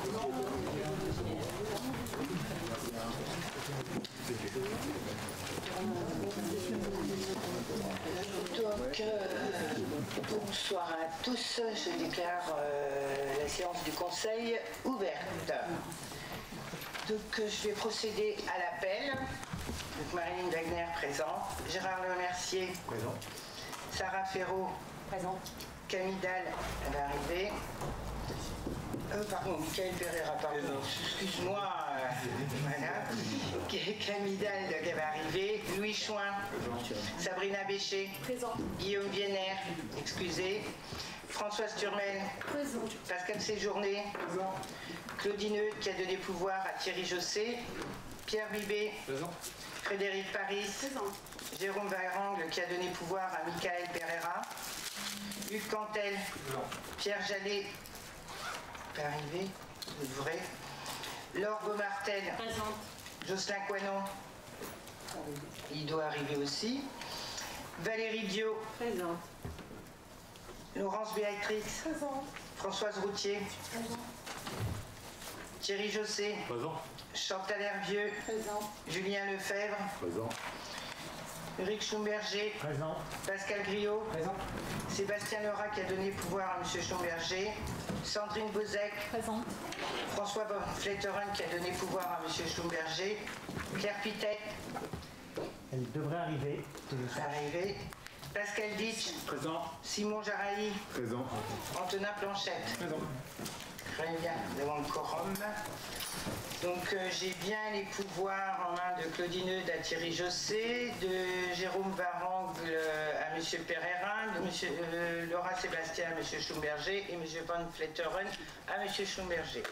Donc, bonsoir à tous, je déclare la séance du Conseil ouverte. Donc, je vais procéder à l'appel. Donc, Marilyn Wagner présente, Gérard Lemercier présent, Sarah Ferraud présente, Camille Dalle elle va arriver. Pardon, Michael Pereira, pardon, excuse-moi, voilà. Camille Dalle qui va arriver, Louis Chouin, Sabrina Bécher, présent, Guillaume Vienner, excusez, Françoise Turmel, présent, Pascal Séjourné, présent, Claudine Eudes qui a donné pouvoir à Thierry Josset, Pierre Bibé, présent, Frédéric Paris, présent, Jérôme Varangle qui a donné pouvoir à Michael Pereira, Hugues Cantel, présent, Pierre Jallet, arrivé, vrai. Laure Beaumartel, présente. Jocelyn Coinon, il doit arriver aussi. Valérie Dio, présente. Laurence Béatrix, présente. Françoise Routier, présente. Thierry Josset, présent. Chantal Hervieux, présent. Julien Lefebvre, présent. Eric Schumberger, présent. Pascal Griot, présent. Sébastien Lerat qui a donné pouvoir à M. Schumberger, Sandrine Bozek, présente. François Fletteren qui a donné pouvoir à M. Schumberger, Claire Pittet, elle devrait arriver. Pascal Ditch, présent. Simon Jaraï, présent. Antonin Planchette, présent. Très bien, nous avons le quorum. Donc j'ai bien les pouvoirs en main de Claudine Eudes à Thierry Josset, de Jérôme Varangle à M. Pereira, de M. Laura Sébastien à M. Schumberger et M. Van Fletteren à M. Schumberger.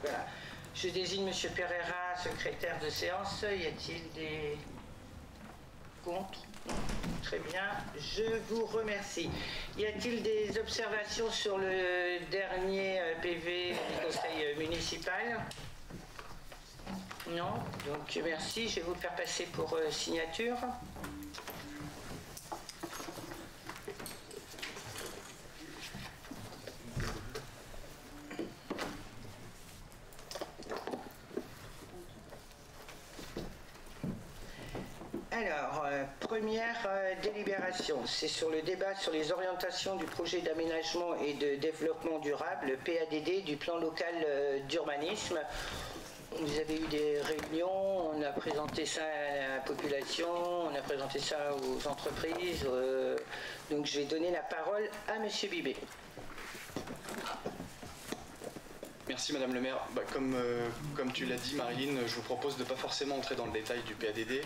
Voilà. Je désigne M. Pereira secrétaire de séance. Y a-t-il des contre? Très bien, je vous remercie. Y a-t-il des observations sur le dernier PV du conseil municipal? Non, donc merci, je vais vous le faire passer pour signature. Alors, première délibération, c'est sur le débat sur les orientations du projet d'aménagement et de développement durable, PADD, du plan local d'urbanisme. Vous avez eu des réunions, on a présenté ça à la population, on a présenté ça aux entreprises, donc je vais donner la parole à M. Bibé. Merci Madame le maire. Comme tu l'as dit Marilyn, je vous propose de ne pas forcément entrer dans le détail du PADD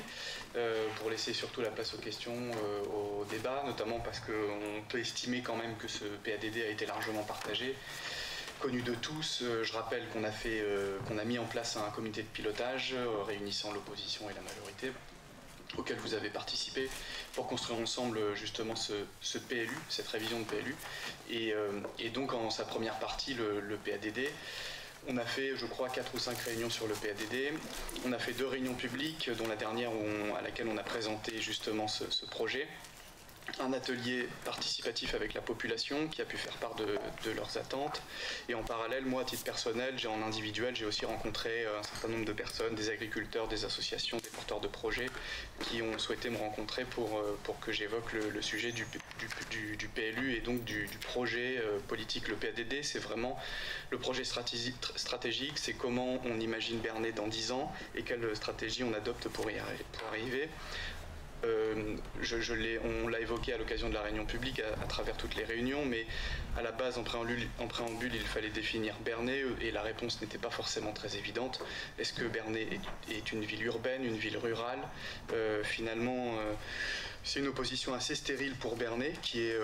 pour laisser surtout la place aux questions, au débat, notamment parce qu'on peut estimer quand même que ce PADD a été largement partagé, connu de tous. Je rappelle qu'on a mis en place un comité de pilotage réunissant l'opposition et la majorité, auquel vous avez participé, pour construire ensemble justement ce PLU, cette révision de PLU. Et donc en sa première partie, le PADD, on a fait, je crois, 4 ou 5 réunions sur le PADD. On a fait 2 réunions publiques, dont la dernière à laquelle on a présenté justement ce projet. Un atelier participatif avec la population qui a pu faire part de leurs attentes. Et en parallèle, moi, à titre personnel, en individuel, j'ai aussi rencontré un certain nombre de personnes, des agriculteurs, des associations, des porteurs de projets qui ont souhaité me rencontrer pour que j'évoque le sujet du PLU et donc du projet politique. Le PADD, c'est vraiment le projet stratégique, c'est comment on imagine Bernay dans 10 ans et quelle stratégie on adopte pour y arriver. On l'a évoqué à l'occasion de la réunion publique à travers toutes les réunions, mais à la base, en préambule, il fallait définir Bernay et la réponse n'était pas forcément très évidente. Est-ce que Bernay est une ville urbaine, une ville rurale? Finalement, c'est une opposition assez stérile pour Bernay, qui est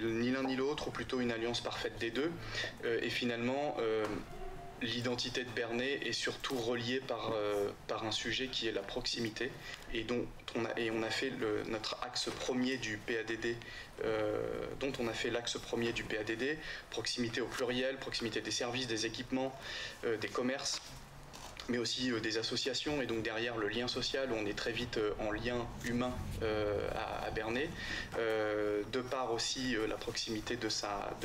ni l'un ni l'autre, ou plutôt une alliance parfaite des deux. Et finalement, l'identité de Bernay est surtout reliée par un sujet qui est la proximité et dont on a fait notre axe premier du PADD, proximité au pluriel, proximité des services, des équipements, des commerces. mais aussi des associations, et donc derrière le lien social, on est très vite en lien humain à Bernay, de par aussi la proximité de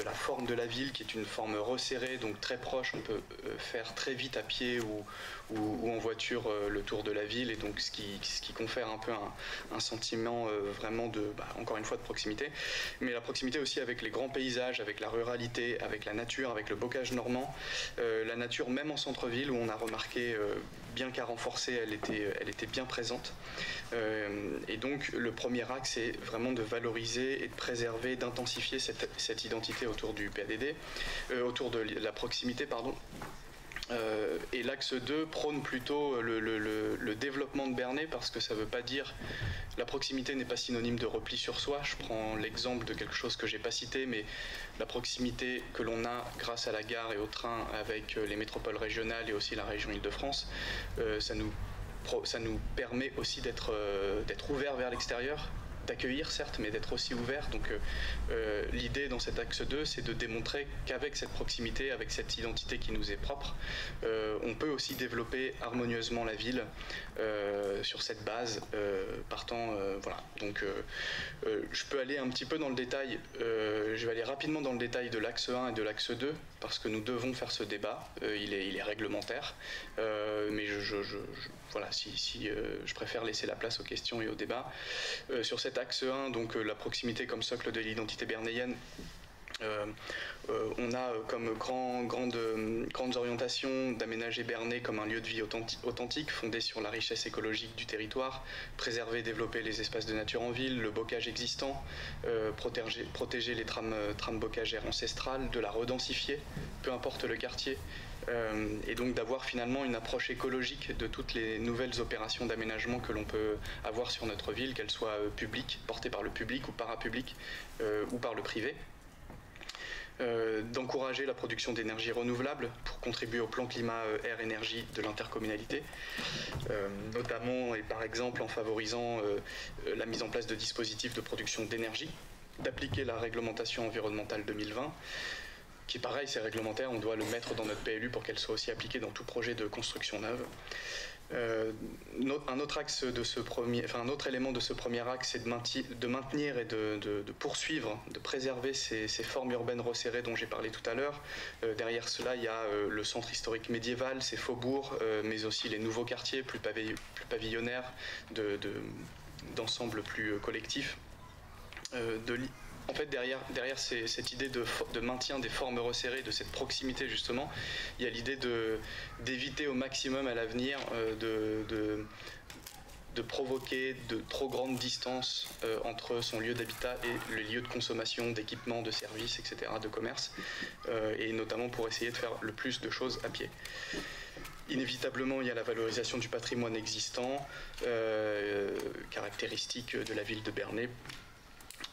la forme de la ville, qui est une forme resserrée, donc très proche, on peut faire très vite à pied ou en voiture le tour de la ville, et donc ce qui confère un peu un sentiment vraiment encore une fois de proximité, mais la proximité aussi avec les grands paysages, avec la ruralité, avec la nature, avec le bocage normand, la nature même en centre-ville, où on a remarqué bien qu'à renforcer, elle était bien présente. Et donc le premier axe, c'est vraiment de valoriser et de préserver, d'intensifier cette identité autour du PADD, autour de la proximité, pardon. Et l'axe 2 prône plutôt le développement de Bernay, parce que ça ne veut pas dire... La proximité n'est pas synonyme de repli sur soi. Je prends l'exemple de quelque chose que je n'ai pas cité, mais la proximité que l'on a grâce à la gare et au train avec les métropoles régionales et aussi la région Île-de-France, ça nous permet aussi d'être ouvert vers l'extérieur, d'accueillir certes, mais d'être aussi ouvert. Donc l'idée dans cet axe 2, c'est de démontrer qu'avec cette proximité, avec cette identité qui nous est propre, on peut aussi développer harmonieusement la ville sur cette base, partant, voilà. Donc je peux aller un petit peu dans le détail, je vais aller rapidement dans le détail de l'axe 1 et de l'axe 2, parce que nous devons faire ce débat, il est réglementaire, mais voilà, je préfère laisser la place aux questions et au débat. Sur cet axe 1, donc la proximité comme socle de l'identité bernayenne, on a comme grandes orientations d'aménager Bernay comme un lieu de vie authentique, fondé sur la richesse écologique du territoire, préserver et développer les espaces de nature en ville, le bocage existant, protéger les trames bocagères ancestrales, de la redensifier, peu importe le quartier, et donc d'avoir finalement une approche écologique de toutes les nouvelles opérations d'aménagement que l'on peut avoir sur notre ville, qu'elles soient publiques, portées par le public ou parapubliques, ou par le privé. D'encourager la production d'énergie renouvelable pour contribuer au plan climat-air-énergie de l'intercommunalité, notamment et par exemple en favorisant la mise en place de dispositifs de production d'énergie, d'appliquer la réglementation environnementale 2020, qui pareil, c'est réglementaire, on doit le mettre dans notre PLU pour qu'elle soit aussi appliquée dans tout projet de construction neuve. Un autre élément de ce premier axe, c'est de maintenir et de poursuivre, de préserver ces formes urbaines resserrées dont j'ai parlé tout à l'heure. Derrière cela, il y a le centre historique médiéval, ses faubourgs, mais aussi les nouveaux quartiers plus pavillonnaires, d'ensemble plus collectif. En fait, derrière cette idée de maintien des formes resserrées, de cette proximité justement, il y a l'idée d'éviter au maximum à l'avenir de provoquer de trop grandes distances entre son lieu d'habitat et le lieu de consommation, d'équipement, de services, etc., de commerce, et notamment pour essayer de faire le plus de choses à pied. Inévitablement, il y a la valorisation du patrimoine existant, caractéristique de la ville de Bernay.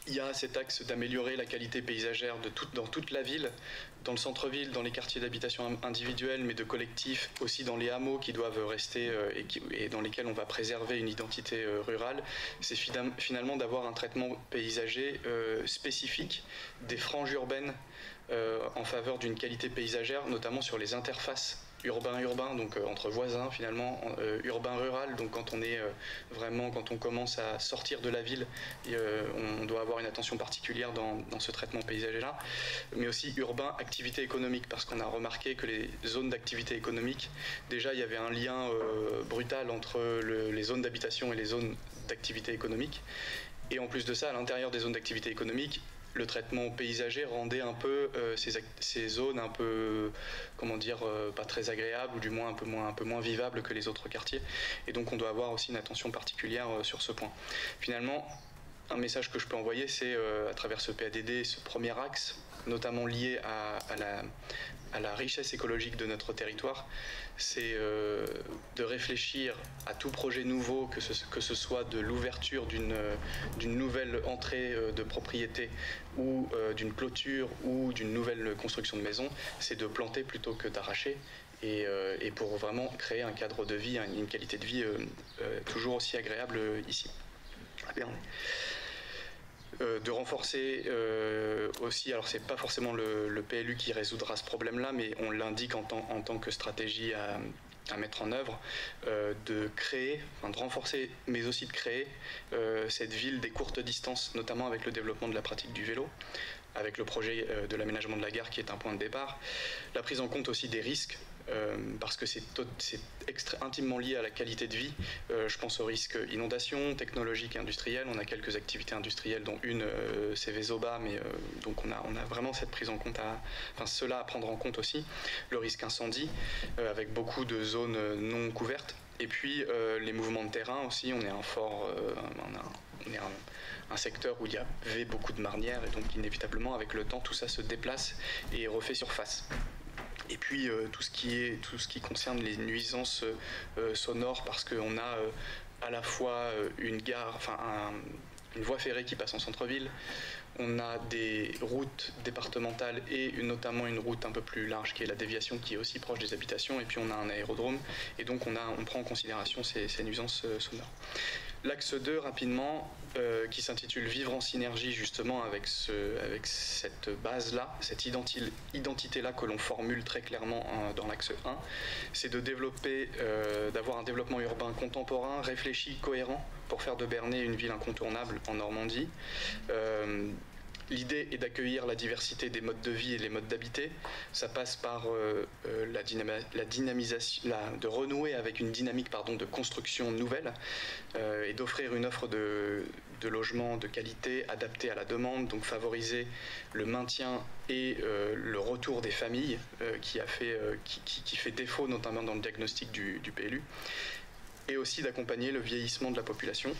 Il y a cet axe d'améliorer la qualité paysagère dans toute la ville, dans le centre-ville, dans les quartiers d'habitation individuels, mais de collectifs, aussi dans les hameaux qui doivent rester et dans lesquels on va préserver une identité rurale. C'est finalement d'avoir un traitement paysager spécifique des franges urbaines en faveur d'une qualité paysagère, notamment sur les interfaces urbain-urbain, donc entre voisins finalement, urbain-rural, donc quand on commence à sortir de la ville, on doit avoir une attention particulière dans ce traitement paysager-là, mais aussi urbain, activité économique, parce qu'on a remarqué que les zones d'activité économique, déjà il y avait un lien brutal entre les zones d'habitation et les zones d'activité économique, et en plus de ça, à l'intérieur des zones d'activité économique, le traitement paysager rendait un peu ces zones un peu, comment dire, pas très agréables, ou du moins un peu moins vivables que les autres quartiers. Et donc on doit avoir aussi une attention particulière sur ce point. Finalement, un message que je peux envoyer, c'est à travers ce PADD, ce premier axe, notamment lié à la richesse écologique de notre territoire, c'est de réfléchir à tout projet nouveau, que ce soit de l'ouverture d'une nouvelle entrée de propriété ou d'une clôture ou d'une nouvelle construction de maison, c'est de planter plutôt que d'arracher, et pour vraiment créer un cadre de vie, une qualité de vie toujours aussi agréable ici, à Bernay. De renforcer aussi, alors c'est pas forcément le PLU qui résoudra ce problème-là, mais on l'indique en tant que stratégie à mettre en œuvre, de créer, de renforcer, mais aussi de créer cette ville des courtes distances, notamment avec le développement de la pratique du vélo, avec le projet de l'aménagement de la gare qui est un point de départ, la prise en compte aussi des risques, parce que c'est intimement lié à la qualité de vie. Je pense aux risques inondations, technologiques et industrielles. On a quelques activités industrielles, dont une, c'est Vesoba, mais donc on a vraiment cette prise en compte, cela à prendre en compte aussi. Le risque incendie, avec beaucoup de zones non couvertes. Et puis les mouvements de terrain aussi, on est un secteur où il y avait beaucoup de marnières, et donc inévitablement avec le temps tout ça se déplace et refait surface. Et puis tout ce qui concerne les nuisances sonores, parce qu'on a à la fois une voie ferrée qui passe en centre-ville, on a des routes départementales et notamment une route un peu plus large qui est la déviation, qui est aussi proche des habitations, et puis on a un aérodrome, et donc on prend en considération ces nuisances sonores. L'axe 2, rapidement, qui s'intitule « Vivre en synergie », justement, avec cette base-là, cette identité-là que l'on formule très clairement dans l'axe 1, c'est de développer, d'avoir un développement urbain contemporain, réfléchi, cohérent, pour faire de Bernay une ville incontournable en Normandie. L'idée est d'accueillir la diversité des modes de vie et les modes d'habiter. Ça passe par la dynamisation, de renouer avec une dynamique de construction nouvelle et d'offrir une offre de logements de qualité adaptée à la demande, donc favoriser le maintien et le retour des familles qui fait défaut notamment dans le diagnostic du PLU, et aussi d'accompagner le vieillissement de la population,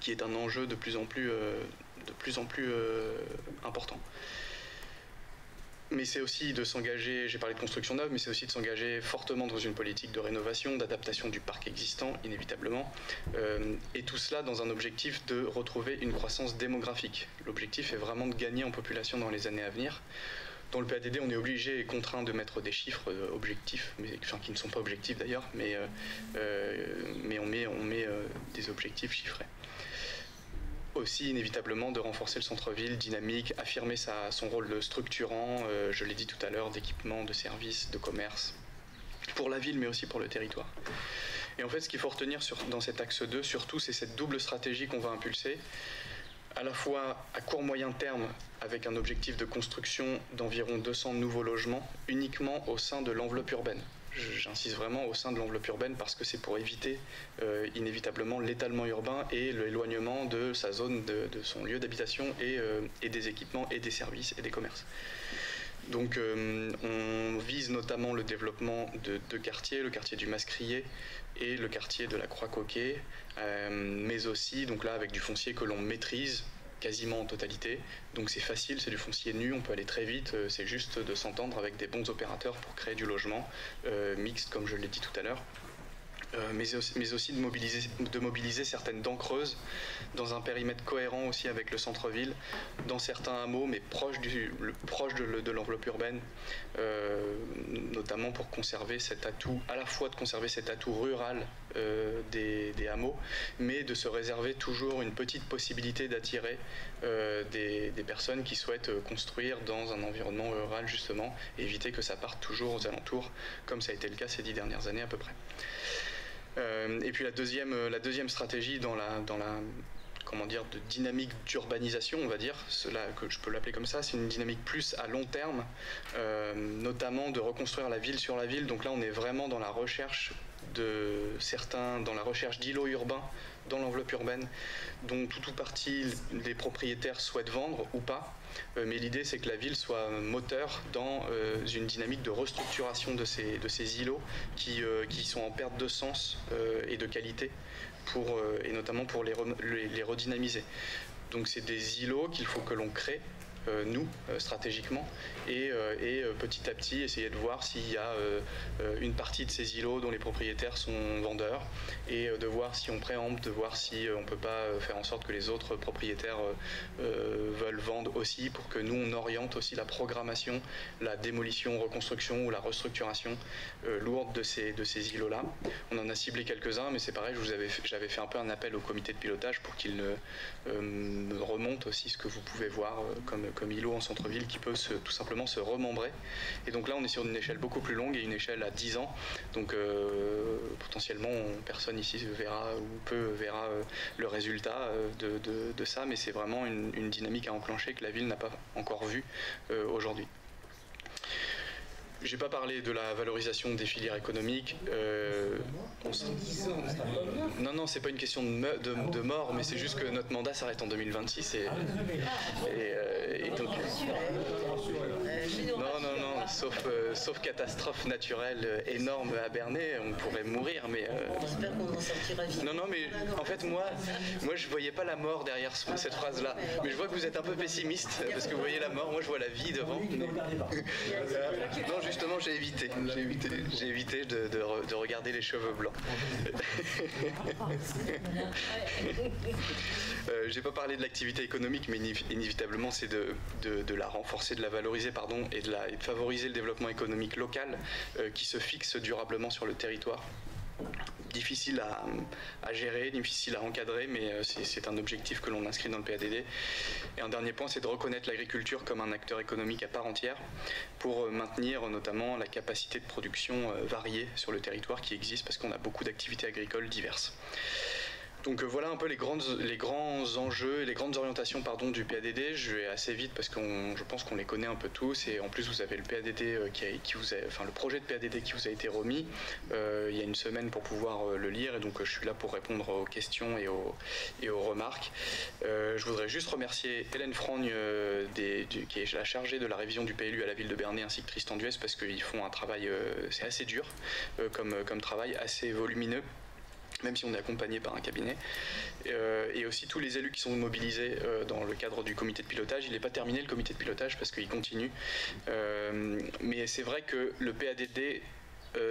qui est un enjeu de plus en plus important. Mais c'est aussi de s'engager, j'ai parlé de construction neuve, mais c'est aussi de s'engager fortement dans une politique de rénovation, d'adaptation du parc existant, inévitablement, et tout cela dans un objectif de retrouver une croissance démographique. L'objectif est vraiment de gagner en population dans les années à venir. Dans le PADD, on est obligé et contraint de mettre des chiffres objectifs, qui ne sont pas objectifs d'ailleurs, mais on met des objectifs chiffrés. Aussi, inévitablement, de renforcer le centre-ville dynamique, affirmer son rôle structurant, je l'ai dit tout à l'heure, d'équipement, de services, de commerce, pour la ville, mais aussi pour le territoire. Et en fait, ce qu'il faut retenir dans cet axe 2, surtout, c'est cette double stratégie qu'on va impulser, à la fois à court-moyen terme, avec un objectif de construction d'environ 200 nouveaux logements, uniquement au sein de l'enveloppe urbaine. J'insiste vraiment au sein de l'enveloppe urbaine parce que c'est pour éviter inévitablement l'étalement urbain et l'éloignement de sa zone, de son lieu d'habitation et des équipements et des services et des commerces. Donc on vise notamment le développement de deux quartiers, le quartier du Mascrier et le quartier de la Croix-Coquet, mais aussi donc là avec du foncier que l'on maîtrise quasiment en totalité, donc c'est facile, c'est du foncier nu, on peut aller très vite, c'est juste de s'entendre avec des bons opérateurs pour créer du logement mixte comme je l'ai dit tout à l'heure, mais aussi de mobiliser certaines dents creuses dans un périmètre cohérent aussi avec le centre-ville, dans certains hameaux, mais proche de l'enveloppe urbaine, notamment pour conserver cet atout, à la fois de conserver cet atout rural des hameaux, mais de se réserver toujours une petite possibilité d'attirer des personnes qui souhaitent construire dans un environnement rural justement, et éviter que ça parte toujours aux alentours, comme ça a été le cas ces 10 dernières années à peu près. Et puis la deuxième stratégie dans la de dynamique d'urbanisation, on va dire, cela que je peux l'appeler comme ça, c'est une dynamique plus à long terme, notamment de reconstruire la ville sur la ville. Donc là, on est vraiment dans la recherche d'îlots urbains dans l'enveloppe urbaine, dont tout ou partie les propriétaires souhaitent vendre ou pas. Mais l'idée, c'est que la ville soit moteur dans une dynamique de restructuration de ces îlots qui sont en perte de sens et de qualité, et notamment pour les redynamiser. Donc c'est des îlots qu'il faut que l'on crée, nous, stratégiquement, et petit à petit essayer de voir s'il y a une partie de ces îlots dont les propriétaires sont vendeurs, et de voir si on préempte, de voir si on ne peut pas faire en sorte que les autres propriétaires veulent vendre aussi, pour que nous on oriente aussi la programmation, la démolition, reconstruction ou la restructuration lourde de ces îlots-là. On en a ciblé quelques-uns, mais c'est pareil, j'avais fait un peu un appel au comité de pilotage pour qu'il me remonte aussi ce que vous pouvez voir comme comme Îlot en centre-ville qui peut tout simplement se remembrer. Et donc là, on est sur une échelle beaucoup plus longue et une échelle à 10 ans. Donc potentiellement, personne ici verra le résultat de ça, mais c'est vraiment une dynamique à enclencher que la ville n'a pas encore vue aujourd'hui. J'ai pas parlé de la valorisation des filières économiques. Non, c'est pas une question de mort, mais c'est juste que notre mandat s'arrête en 2026 et donc. Non, sauf catastrophe naturelle énorme à Bernay, on pourrait mourir, mais. J'espère qu'on en sortira vite. Non, mais en fait, moi, je voyais pas la mort derrière cette phrase-là, mais je vois que vous êtes un peu pessimiste parce que vous voyez la mort. Moi, je vois la vie devant. Non, justement, j'ai évité de regarder les cheveux blancs. J'ai pas parlé de l'activité économique, mais inévitablement, c'est de la renforcer, de la valoriser, et de favoriser le développement économique local qui se fixe durablement sur le territoire. Difficile à gérer, difficile à encadrer, mais c'est un objectif que l'on inscrit dans le PADD. Et un dernier point, c'est de reconnaître l'agriculture comme un acteur économique à part entière pour maintenir notamment la capacité de production variée sur le territoire qui existe parce qu'on a beaucoup d'activités agricoles diverses. Donc voilà un peu les grands enjeux et les grandes orientations du PADD. Je vais assez vite parce que je pense qu'on les connaît un peu tous et en plus vous avez le PADD le projet de PADD qui vous a été remis il y a une semaine pour pouvoir le lire et donc je suis là pour répondre aux questions et aux remarques. Je voudrais juste remercier Hélène Frogne qui est la chargée de la révision du PLU à la ville de Bernay ainsi que Tristan Duès parce qu'ils font un travail c'est assez dur comme travail, assez volumineux. Même si on est accompagné par un cabinet, et aussi tous les élus qui sont mobilisés dans le cadre du comité de pilotage. Il n'est pas terminé le comité de pilotage parce qu'il continue, mais c'est vrai que le PADD,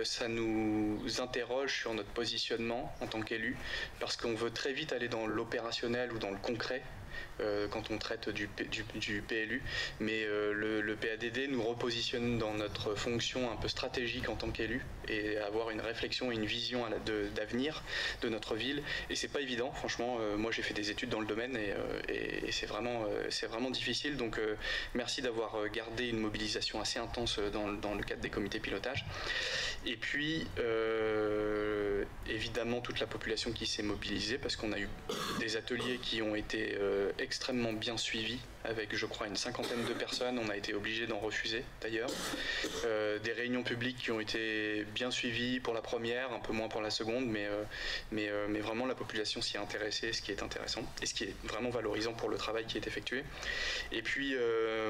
ça nous interroge sur notre positionnement en tant qu'élu, parce qu'on veut très vite aller dans l'opérationnel ou dans le concret, quand on traite du PLU, mais le PADD nous repositionne dans notre fonction un peu stratégique en tant qu'élu et avoir une réflexion et une vision d'avenir de notre ville. Et c'est pas évident, franchement. Moi, j'ai fait des études dans le domaine et c'est vraiment difficile. Donc, merci d'avoir gardé une mobilisation assez intense dans le cadre des comités pilotage. Et puis, évidemment, toute la population qui s'est mobilisée parce qu'on a eu des ateliers qui ont été extrêmement bien suivis avec, je crois, une 50aine de personnes. On a été obligé d'en refuser, d'ailleurs. Des réunions publiques qui ont été bien suivies pour la première, un peu moins pour la seconde, mais vraiment la population s'y est intéressée, ce qui est intéressant et ce qui est vraiment valorisant pour le travail qui est effectué. Et puis,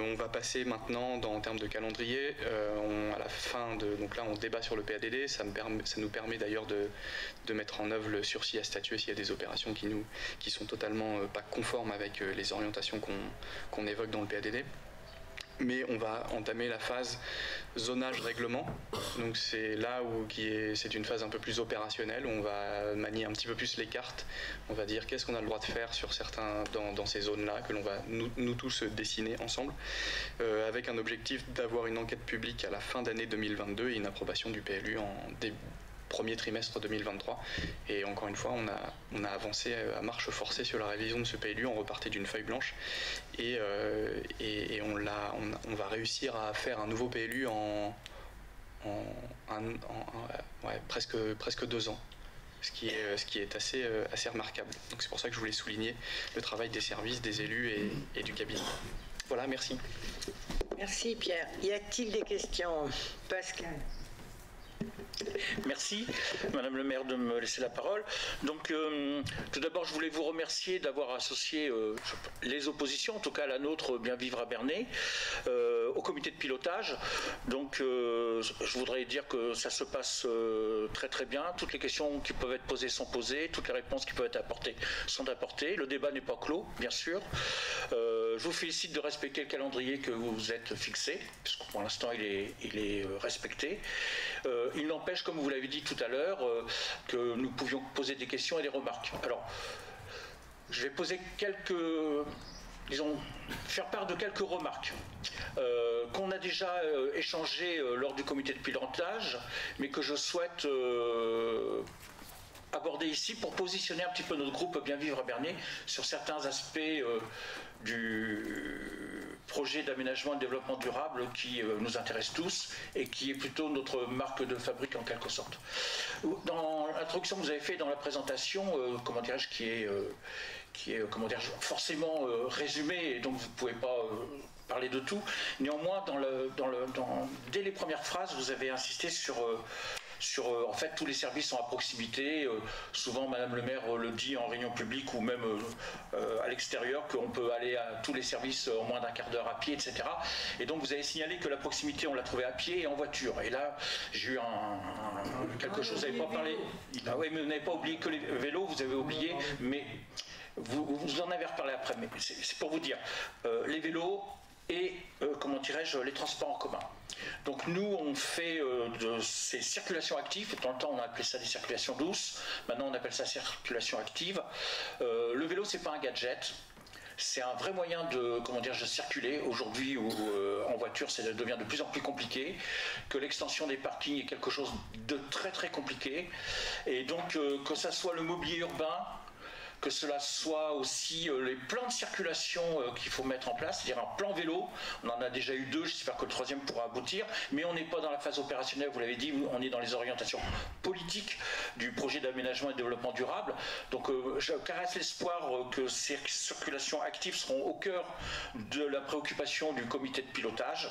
on va passer maintenant, en termes de calendrier, à la fin donc là, on débat sur le PADD. Ça nous permet d'ailleurs de mettre en œuvre le sursis à statuer s'il y a des opérations qui sont totalement pas conformes avec les orientations qu'on évoque dans le PADD. Mais on va entamer la phase zonage-règlement. Donc c'est là c'est une phase un peu plus opérationnelle, où on va manier un petit peu plus les cartes. On va dire qu'est-ce qu'on a le droit de faire sur certains dans ces zones-là, que l'on va nous tous dessiner ensemble, avec un objectif d'avoir une enquête publique à la fin d'année 2022 et une approbation du PLU en premier trimestre 2023. Et encore une fois, on a avancé à marche forcée sur la révision de ce PLU. On repartait d'une feuille blanche et on va réussir à faire un nouveau PLU en presque 2 ans. Ce qui est assez remarquable. Donc c'est pour ça que je voulais souligner le travail des services, des élus et du cabinet. Voilà, merci. Merci Pierre. Y a-t-il des questions? Pascal. Merci, Madame le maire, de me laisser la parole. Donc, tout d'abord, je voulais vous remercier d'avoir associé les oppositions, en tout cas la nôtre, Bien Vivre à Bernay, au comité de pilotage. Donc, je voudrais dire que ça se passe très très bien. Toutes les questions qui peuvent être posées sont posées, toutes les réponses qui peuvent être apportées sont apportées. Le débat n'est pas clos, bien sûr. Je vous félicite de respecter le calendrier que vous vous êtes fixé, puisque pour l'instant il est respecté. Il n'empêche, comme vous l'avez dit tout à l'heure, que nous pouvions poser des questions et des remarques. Alors, je vais poser faire part de quelques remarques qu'on a déjà échangées lors du comité de pilotage, mais que je souhaite aborder ici pour positionner un petit peu notre groupe Bien Vivre à Bernay sur certains aspects du projet d'aménagement et de développement durable qui nous intéresse tous et qui est plutôt notre marque de fabrique en quelque sorte. Dans l'introduction que vous avez faite dans la présentation, comment dirais-je, qui est comment dirais-je, forcément résumée, et donc vous ne pouvez pas parler de tout. Néanmoins, dès les premières phrases, vous avez insisté sur en fait, tous les services sont à proximité. Souvent, Madame le maire le dit en réunion publique ou même à l'extérieur qu'on peut aller à tous les services en moins d'un quart d'heure à pied, etc. Et donc, vous avez signalé que la proximité, on l'a trouvée à pied et en voiture. Et là, j'ai eu quelque chose, vous n'avez pas parlé. Ah oui, mais vous n'avez pas oublié que les vélos, vous avez oublié, mais vous en avez reparlé après. Mais c'est pour vous dire, les vélos et, comment dirais-je, les transports en commun. Donc nous, on fait de ces circulations actives. Dans le temps, on a appelé ça des circulations douces. Maintenant, on appelle ça circulation active. Le vélo, c'est pas un gadget. C'est un vrai moyen de, comment dire, de circuler. Aujourd'hui, où en voiture, ça devient de plus en plus compliqué. Que l'extension des parkings est quelque chose de très très compliqué. Et donc, que ça soit le mobilier urbain, que cela soit aussi les plans de circulation qu'il faut mettre en place, c'est-à-dire un plan vélo. On en a déjà eu 2, j'espère que le 3e pourra aboutir, mais on n'est pas dans la phase opérationnelle, vous l'avez dit, on est dans les orientations politiques du projet d'aménagement et de développement durable. Donc je caresse l'espoir que ces circulations actives seront au cœur de la préoccupation du comité de pilotage,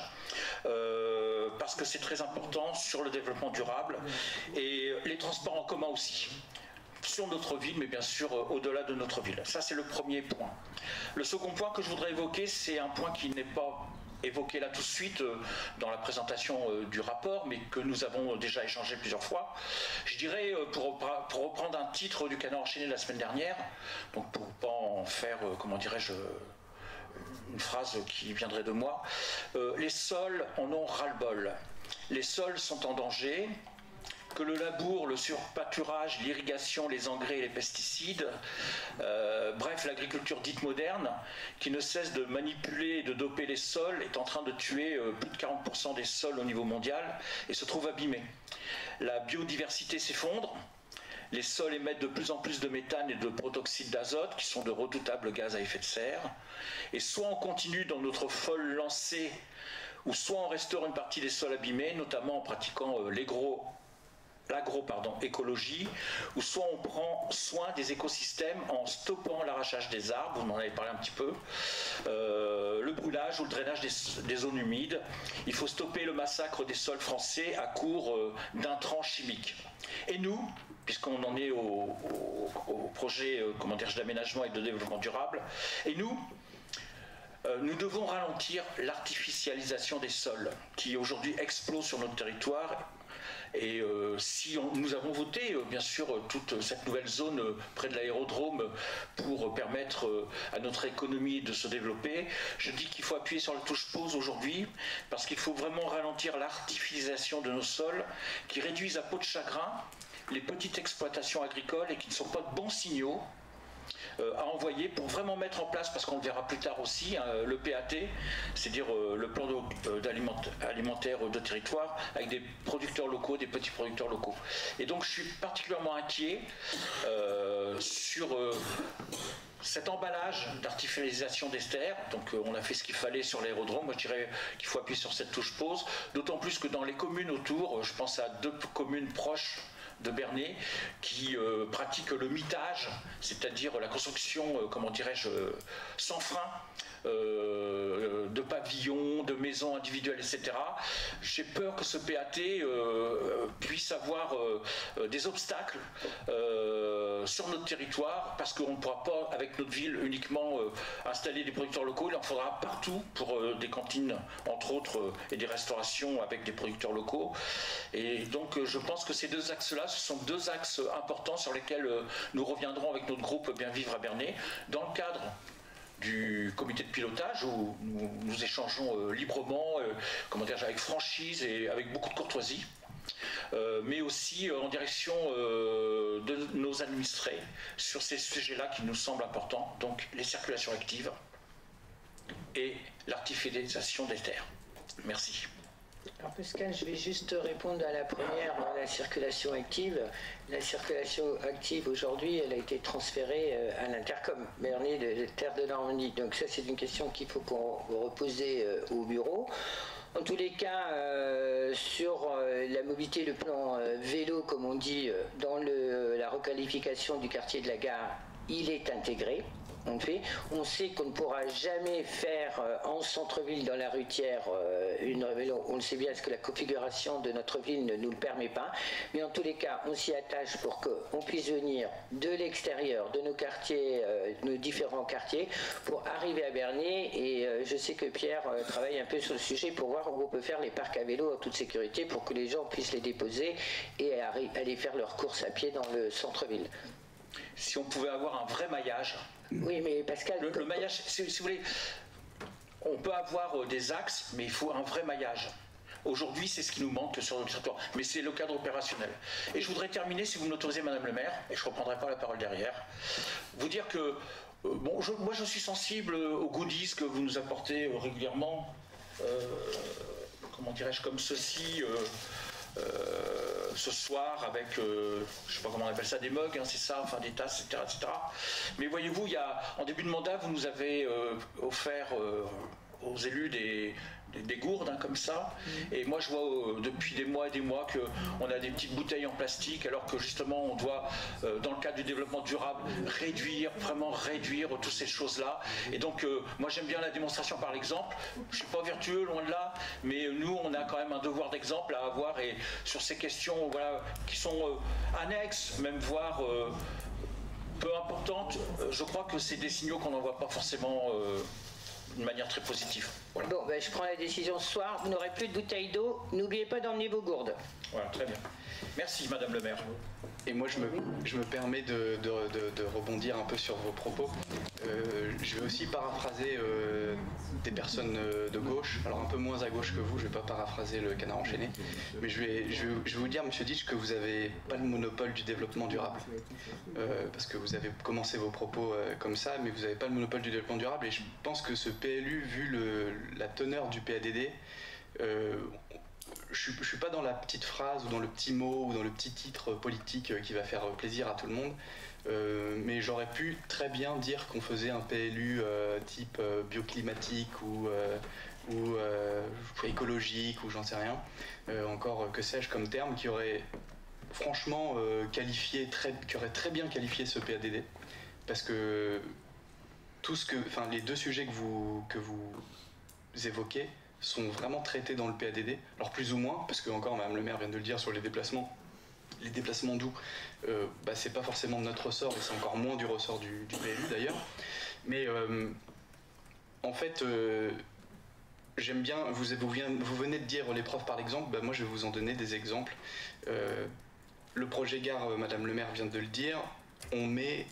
parce que c'est très important sur le développement durable, et les transports en commun aussi. Sur notre ville, mais bien sûr au-delà de notre ville. Ça, c'est le premier point. Le second point que je voudrais évoquer, c'est un point qui n'est pas évoqué là tout de suite dans la présentation du rapport, mais que nous avons déjà échangé plusieurs fois. Je dirais, pour reprendre un titre du Canard enchaîné de la semaine dernière, donc pour ne pas en faire, comment dirais-je, une phrase qui viendrait de moi, les sols en ont ras-le-bol. Les sols sont en danger, que le labour, le surpâturage, l'irrigation, les engrais et les pesticides, bref, l'agriculture dite moderne, qui ne cesse de manipuler et de doper les sols, est en train de tuer plus de 40% des sols au niveau mondial et se trouve abîmé. La biodiversité s'effondre, les sols émettent de plus en plus de méthane et de protoxyde d'azote, qui sont de redoutables gaz à effet de serre, et soit on continue dans notre folle lancée, ou soit on restaure une partie des sols abîmés, notamment en pratiquant l'agroécologie, ou soit on prend soin des écosystèmes en stoppant l'arrachage des arbres, vous en avez parlé un petit peu, le brûlage ou le drainage des zones humides. Il faut stopper le massacre des sols français à court d'intrants chimiques. Et nous, puisqu'on en est au projet d'aménagement et de développement durable, et nous devons ralentir l'artificialisation des sols qui aujourd'hui explose sur notre territoire. Et nous avons voté, bien sûr, toute cette nouvelle zone près de l'aérodrome pour permettre à notre économie de se développer, je dis qu'il faut appuyer sur la touche pause aujourd'hui, parce qu'il faut vraiment ralentir l'artificialisation de nos sols, qui réduisent à peau de chagrin les petites exploitations agricoles et qui ne sont pas de bons signaux à envoyer pour vraiment mettre en place, parce qu'on le verra plus tard aussi, le PAT, c'est-à-dire le plan alimentaire de territoire, avec des producteurs locaux, des petits producteurs locaux. Et donc je suis particulièrement inquiet sur cet emballage d'artificialisation des terres. Donc on a fait ce qu'il fallait sur l'aérodrome. Moi je dirais qu'il faut appuyer sur cette touche pause, d'autant plus que dans les communes autour, je pense à 2 communes proches de Bernay qui pratiquent le mitage, c'est-à-dire la construction, sans frein, de pavillons, de maisons individuelles, etc. J'ai peur que ce PAT puisse avoir des obstacles sur notre territoire, parce qu'on ne pourra pas, avec notre ville, uniquement installer des producteurs locaux. Il en faudra partout pour des cantines, entre autres, et des restaurations avec des producteurs locaux. Et donc, je pense que ces 2 axes-là, ce sont 2 axes importants sur lesquels nous reviendrons avec notre groupe Bien Vivre à Bernay, dans le cadre du comité de pilotage, où nous échangeons librement, avec franchise et avec beaucoup de courtoisie, mais aussi en direction de nos administrés sur ces sujets-là qui nous semblent importants, donc les circulations actives et l'artificialisation des terres. Merci. Alors Pascal, je vais juste répondre à la première, la circulation active. La circulation active aujourd'hui, elle a été transférée à l'Intercom Bernier de Terre de Normandie. Donc ça, c'est une question qu'il faut qu'on repose au bureau. En tous les cas, sur la mobilité, le plan vélo, comme on dit, dans la requalification du quartier de la gare, il est intégré. On sait qu'on ne pourra jamais faire en centre-ville, dans la Rutière, une vélo. On le sait bien parce que la configuration de notre ville ne nous le permet pas. Mais en tous les cas, on s'y attache pour qu'on puisse venir de l'extérieur, de nos quartiers, nos différents quartiers, pour arriver à Bernier. Et je sais que Pierre travaille un peu sur le sujet pour voir où on peut faire les parcs à vélo en toute sécurité pour que les gens puissent les déposer et aller faire leurs courses à pied dans le centre-ville. Si on pouvait avoir un vrai maillage. Oui, mais Pascal... Le maillage, si vous voulez, on peut avoir des axes, mais il faut un vrai maillage. Aujourd'hui, c'est ce qui nous manque sur notre territoire, mais c'est le cadre opérationnel. Et je voudrais terminer, si vous m'autorisez, Madame le maire, et je ne reprendrai pas la parole derrière, vous dire que, moi je suis sensible aux goodies que vous nous apportez régulièrement, comment dirais-je, comme ceci... ce soir avec, je ne sais pas comment on appelle ça, des mugs, hein, c'est ça, enfin des tasses, etc., etc. Mais voyez-vous, en début de mandat, vous nous avez offert aux élus des gourdes, hein, comme ça. Et moi, je vois depuis des mois et des mois qu'on a des petites bouteilles en plastique, alors que justement, on doit, dans le cadre du développement durable, vraiment réduire toutes ces choses-là. Et donc, moi, j'aime bien la démonstration par l'exemple. Je ne suis pas vertueux, loin de là, mais nous, on a quand même un devoir d'exemple à avoir. Et sur ces questions, voilà, qui sont annexes, même voire peu importantes, je crois que c'est des signaux qu'on n'envoie pas forcément... d'une manière très positive. Voilà. Bon, ben, je prends la décision ce soir. Vous n'aurez plus de bouteilles d'eau. N'oubliez pas d'emmener vos gourdes. Voilà, très bien. Merci, Madame le maire. Et moi, je me permets de rebondir un peu sur vos propos. Je vais aussi paraphraser des personnes de gauche, alors un peu moins à gauche que vous, je ne vais pas paraphraser le canard enchaîné, mais je vais vous dire, Monsieur Ditch, que vous n'avez pas le monopole du développement durable. Parce que vous avez commencé vos propos comme ça, mais vous n'avez pas le monopole du développement durable, et je pense que ce PLU, vu la teneur du PADD, je ne suis pas dans la petite phrase ou dans le petit mot ou dans le petit titre politique qui va faire plaisir à tout le monde, mais j'aurais pu très bien dire qu'on faisait un PLU type bioclimatique ou écologique ou j'en sais rien, encore que sais-je comme terme, qui aurait franchement qui aurait très bien qualifié ce PADD, parce que les deux sujets que vous évoquez sont vraiment traités dans le PADD, alors plus ou moins, parce que encore Madame le maire vient de le dire sur les déplacements doux, c'est pas forcément de notre ressort, et c'est encore moins du ressort du PLU d'ailleurs, mais en fait j'aime bien, vous venez de dire les profs par exemple, moi je vais vous en donner des exemples. Le projet gare, Madame le maire vient de le dire, on met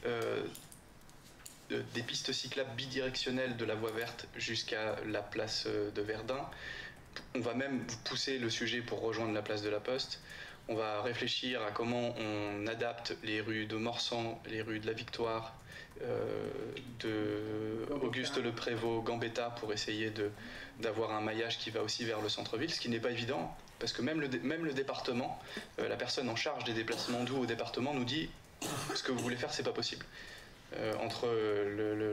des pistes cyclables bidirectionnelles de la voie verte jusqu'à la place de Verdun. On va même pousser le sujet pour rejoindre la place de la Poste. On va réfléchir à comment on adapte les rues de Morsan, les rues de la Victoire, de Auguste Le Prévost, Gambetta, pour essayer d'avoir un maillage qui va aussi vers le centre-ville, ce qui n'est pas évident, parce que même le département, la personne en charge des déplacements doux au département nous dit ce que vous voulez faire, c'est pas possible. Entre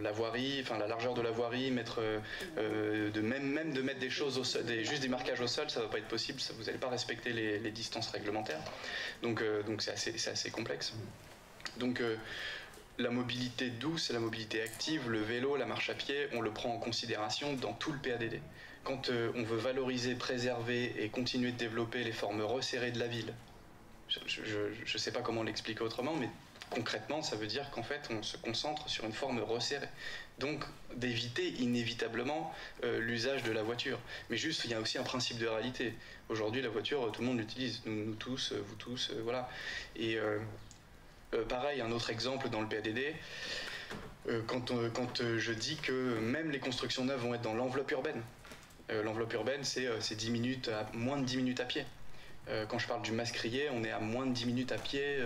la voirie, enfin la largeur de la voirie, de mettre des choses au sol, juste des marquages au sol, ça va pas être possible, vous n'allez pas respecter les distances réglementaires. Donc c'est assez complexe. Donc la mobilité douce et la mobilité active, le vélo, la marche à pied, on le prend en considération dans tout le PADD. Quand on veut valoriser, préserver et continuer de développer les formes resserrées de la ville, je sais pas comment l'expliquer autrement, mais concrètement, ça veut dire qu'en fait, on se concentre sur une forme resserrée. Donc, d'éviter inévitablement l'usage de la voiture. Mais juste, il y a aussi un principe de réalité. Aujourd'hui, la voiture, tout le monde l'utilise. Nous tous, vous tous, voilà. Et pareil, un autre exemple dans le PADD, quand je dis que même les constructions neuves vont être dans l'enveloppe urbaine. L'enveloppe urbaine, c'est moins de 10 minutes à pied. Quand je parle du Mascrier, on est à moins de 10 minutes à pied,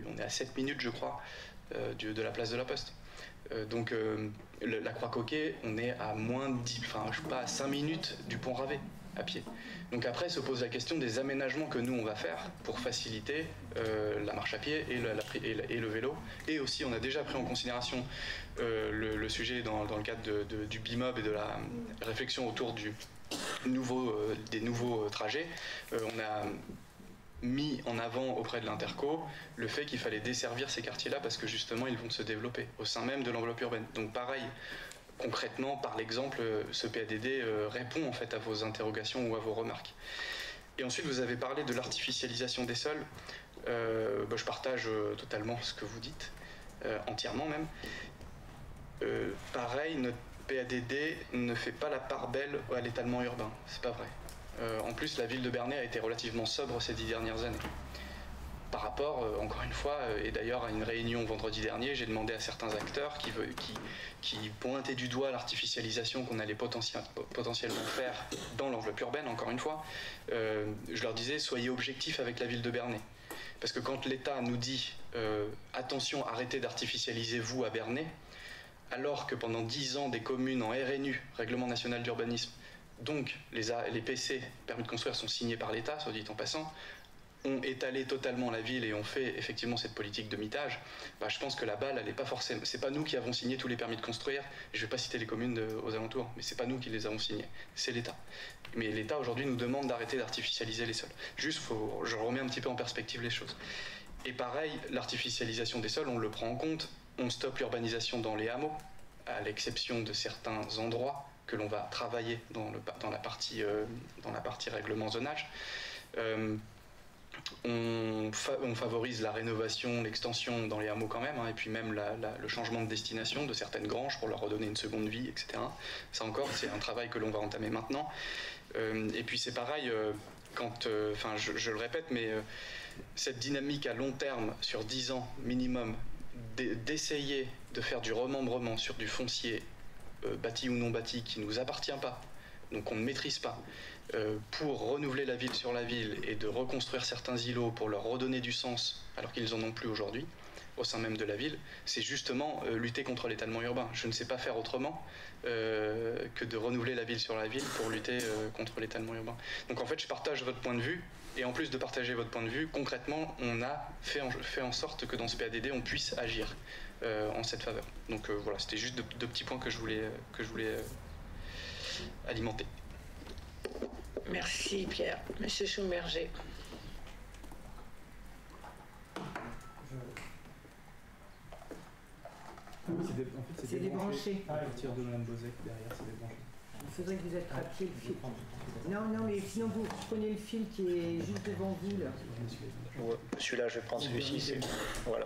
on est à 7 minutes je crois, de la place de la Poste. Donc la Croix-Coquet, on est à moins de 10, à 5 minutes du pont Ravet. à pied. Donc après se pose la question des aménagements que nous on va faire pour faciliter la marche à pied et le vélo. Et aussi on a déjà pris en considération le sujet dans le cadre du BIMOB et de la réflexion autour des nouveaux trajets. On a mis en avant auprès de l'Interco le fait qu'il fallait desservir ces quartiers-là parce que justement ils vont se développer au sein même de l'enveloppe urbaine. Donc pareil, concrètement, par l'exemple, ce PADD répond en fait à vos interrogations ou à vos remarques. Et ensuite, vous avez parlé de l'artificialisation des sols. Je partage totalement ce que vous dites, entièrement même. Pareil, notre PADD ne fait pas la part belle à l'étalement urbain, c'est pas vrai. En plus, la ville de Bernay a été relativement sobre ces 10 dernières années. Par rapport, encore une fois, et d'ailleurs à une réunion vendredi dernier, j'ai demandé à certains acteurs qui pointaient du doigt l'artificialisation qu'on allait potentiellement faire dans l'enveloppe urbaine, encore une fois, je leur disais, soyez objectifs avec la ville de Bernay. Parce que quand l'État nous dit attention, arrêtez d'artificialiser vous à Bernay, alors que pendant 10 ans, des communes en RNU, Règlement National d'Urbanisme, donc les PC, permis de construire, sont signés par l'État, soit dit en passant, ont étalé totalement la ville et ont fait effectivement cette politique de mitage, je pense que la balle, elle n'est pas forcément... C'est pas nous qui avons signé tous les permis de construire, je ne vais pas citer les communes aux alentours, mais c'est pas nous qui les avons signés, c'est l'État. Mais l'État aujourd'hui nous demande d'arrêter d'artificialiser les sols. Juste, je remets un petit peu en perspective les choses. Et pareil, l'artificialisation des sols, on le prend en compte, on stoppe l'urbanisation dans les hameaux, à l'exception de certains endroits que l'on va travailler dans la partie règlement zonage. On favorise la rénovation, l'extension dans les hameaux quand même, et puis même le changement de destination de certaines granges pour leur redonner une seconde vie, etc. Ça encore, c'est un travail que l'on va entamer maintenant. Et puis c'est pareil, je le répète, mais cette dynamique à long terme, sur 10 ans minimum, d'essayer de faire du remembrement sur du foncier bâti ou non bâti qui ne nous appartient pas, donc on ne maîtrise pas, pour renouveler la ville sur la ville et de reconstruire certains îlots pour leur redonner du sens alors qu'ils n'en ont plus aujourd'hui au sein même de la ville, c'est justement lutter contre l'étalement urbain. Je ne sais pas faire autrement que de renouveler la ville sur la ville pour lutter contre l'étalement urbain. Donc en fait je partage votre point de vue, et en plus de partager votre point de vue, concrètement on a fait en sorte que dans ce PADD on puisse agir en cette faveur. Donc voilà, c'était juste deux petits points que je voulais alimenter. Merci Pierre. Monsieur Schumberger. C'est débranché. À partir de Mme Bozek, derrière, c'est débranché. Il faudrait que vous attrapiez le fil. Non, mais sinon vous prenez le fil qui est juste devant vous là. Ouais, celui-là, je vais prendre celui-ci. Voilà.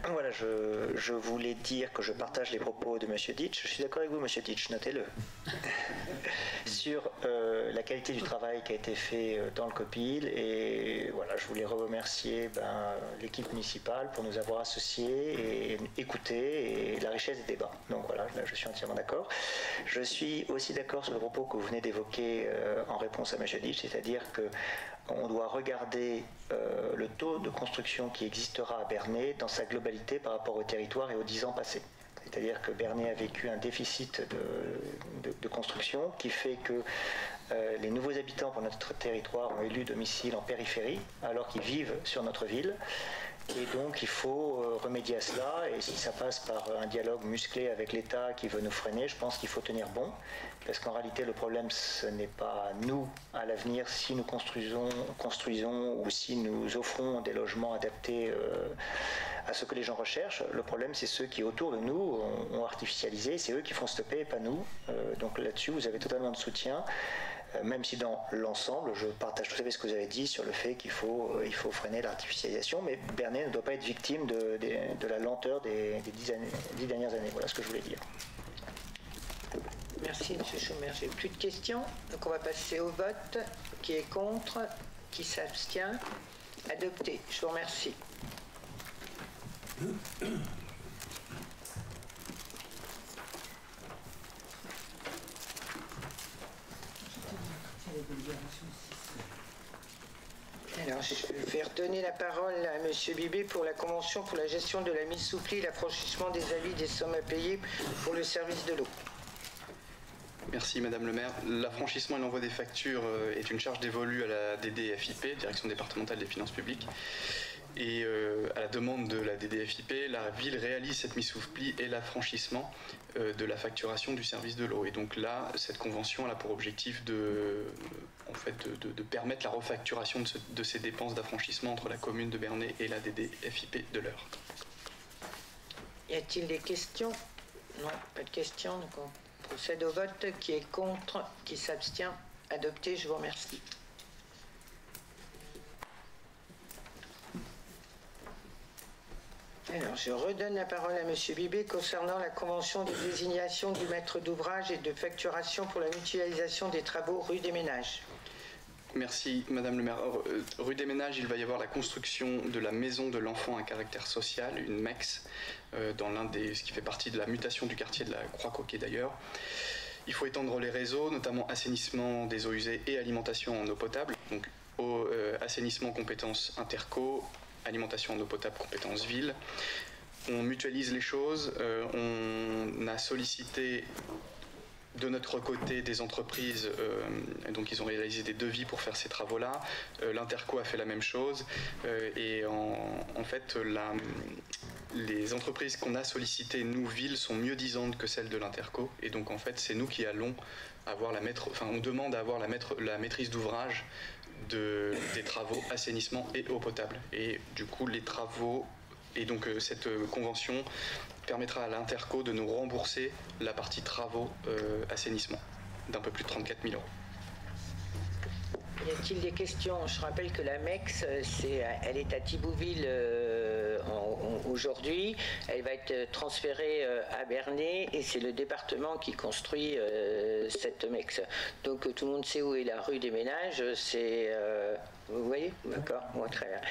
Voilà, je voulais dire que je partage les propos de M. Ditch. Je suis d'accord avec vous, M. Ditch, notez-le. Sur la qualité du travail qui a été fait dans le COPIL. Et voilà, je voulais remercier l'équipe municipale pour nous avoir associés et écouté, et la richesse des débats. Donc voilà, là, je suis entièrement d'accord. Je suis aussi d'accord sur le propos que vous venez d'évoquer en réponse à M. Ditch, c'est-à-dire qu'on doit regarder le taux de construction qui existera à Bernay dans sa globalité par rapport au territoire et aux 10 ans passés. C'est-à-dire que Bernay a vécu un déficit de construction qui fait que les nouveaux habitants pour notre territoire ont élu domicile en périphérie alors qu'ils vivent sur notre ville. Et donc il faut remédier à cela, et si ça passe par un dialogue musclé avec l'État qui veut nous freiner, je pense qu'il faut tenir bon, parce qu'en réalité le problème ce n'est pas nous à l'avenir si nous construisons ou si nous offrons des logements adaptés à ce que les gens recherchent. Le problème c'est ceux qui autour de nous ont artificialisé, c'est eux qui font stopper et pas nous. Donc là-dessus vous avez totalement de soutien. Même si dans l'ensemble, je partage tout à fait ce que vous avez dit sur le fait qu'il faut freiner l'artificialisation, mais Bernay ne doit pas être victime de la lenteur des 10 dernières années. Voilà ce que je voulais dire. Merci M. Schumer. J'ai plus de questions, donc on va passer au vote. Qui est contre? Qui s'abstient? Adopté. Je vous remercie. Alors, je vais redonner la parole à M. Bibé pour la convention pour la gestion de la mise sous pli et l'affranchissement des avis des sommes à payer pour le service de l'eau. Merci Madame le maire. L'affranchissement et l'envoi des factures est une charge dévolue à la DDFIP, Direction départementale des finances publiques. Et à la demande de la DDFIP, la ville réalise cette mise sous pli et l'affranchissement de la facturation du service de l'eau. Et donc là, cette convention elle a pour objectif de permettre la refacturation de ces dépenses d'affranchissement entre la commune de Bernay et la DDFIP de l'Eure. Y a-t-il des questions? Non, pas de questions. Donc on procède au vote. Qui est contre? Qui s'abstient? Adopté, je vous remercie. Alors, je redonne la parole à M. Bibé concernant la convention de désignation du maître d'ouvrage et de facturation pour la mutualisation des travaux rue des Ménages. Merci Madame le maire. Rue des Ménages, il va y avoir la construction de la maison de l'enfant à caractère social, une MEX, dans ce qui fait partie de la mutation du quartier de la Croix-Coquet d'ailleurs. Il faut étendre les réseaux, notamment assainissement des eaux usées et alimentation en eau potable. Donc assainissement compétences interco, alimentation en eau potable compétences ville. On mutualise les choses, on a sollicité de notre côté des entreprises, donc ils ont réalisé des devis pour faire ces travaux-là. L'Interco a fait la même chose et en fait les entreprises qu'on a sollicitées, nous, ville, sont mieux disantes que celles de l'Interco et donc en fait c'est nous qui allons avoir on demande à avoir la maîtrise d'ouvrage des travaux assainissement et eau potable. Et du coup les travaux et donc cette convention permettra à l'Interco de nous rembourser la partie travaux assainissement d'un peu plus de 34 000 €. Y a-t-il des questions? Je rappelle que la MEX, elle est à Thibouville aujourd'hui. Elle va être transférée à Bernay et c'est le département qui construit cette MEX. Donc tout le monde sait où est la rue des Ménages. Vous voyez? D'accord, bon, très bien.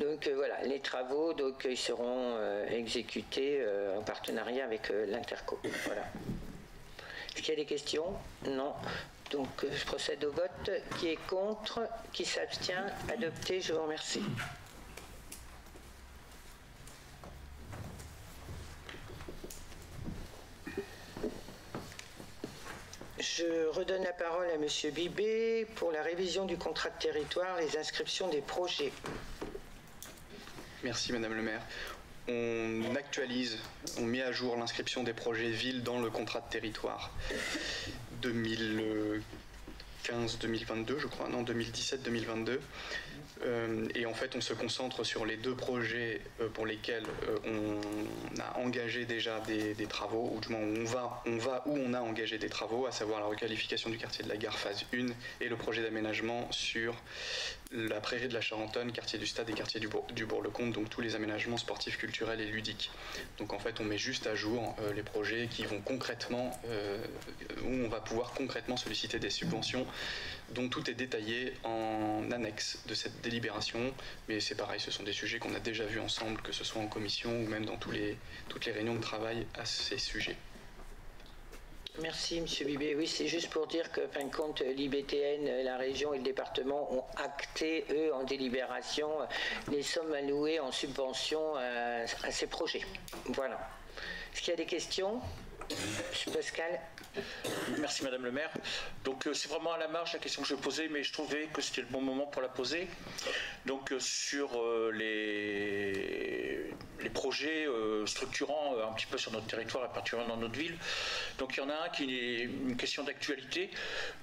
Donc voilà, les travaux ils seront exécutés en partenariat avec l'Interco. Voilà. Est-ce qu'il y a des questions? Non. Donc je procède au vote. Qui est contre? Qui s'abstient? Adopté, je vous remercie. Je redonne la parole à M. Bibé pour la révision du contrat de territoire, les inscriptions des projets. Merci Madame le maire. On actualise, on met à jour l'inscription des projets villes dans le contrat de territoire 2015-2022, je crois, non 2017-2022. Et en fait, on se concentre sur les deux projets pour lesquels on a engagé déjà des travaux, ou du moins on a engagé des travaux, à savoir la requalification du quartier de la Gare phase 1 et le projet d'aménagement sur la prairie de la Charentonne, quartier du Stade et quartier du Bourg-le-Comte, donc tous les aménagements sportifs, culturels et ludiques. Donc en fait, on met juste à jour les projets qui vont concrètement, où on va pouvoir concrètement solliciter des subventions, dont tout est détaillé en annexe de cette délibération. Mais c'est pareil, ce sont des sujets qu'on a déjà vus ensemble, que ce soit en commission ou même dans toutes les réunions de travail à ces sujets. Merci M. Bibé. Oui, c'est juste pour dire que, fin de compte, l'IBTN, la région et le département ont acté, eux, en délibération, les sommes allouées en subvention à ces projets. Voilà. Est-ce qu'il y a des questions? M. Pascal. Merci Madame le maire. Donc c'est vraiment à la marge la question que je posais, mais je trouvais que c'était le bon moment pour la poser. Donc sur les projets structurants un petit peu sur notre territoire et particulièrement dans notre ville. Donc il y en a un qui est une question d'actualité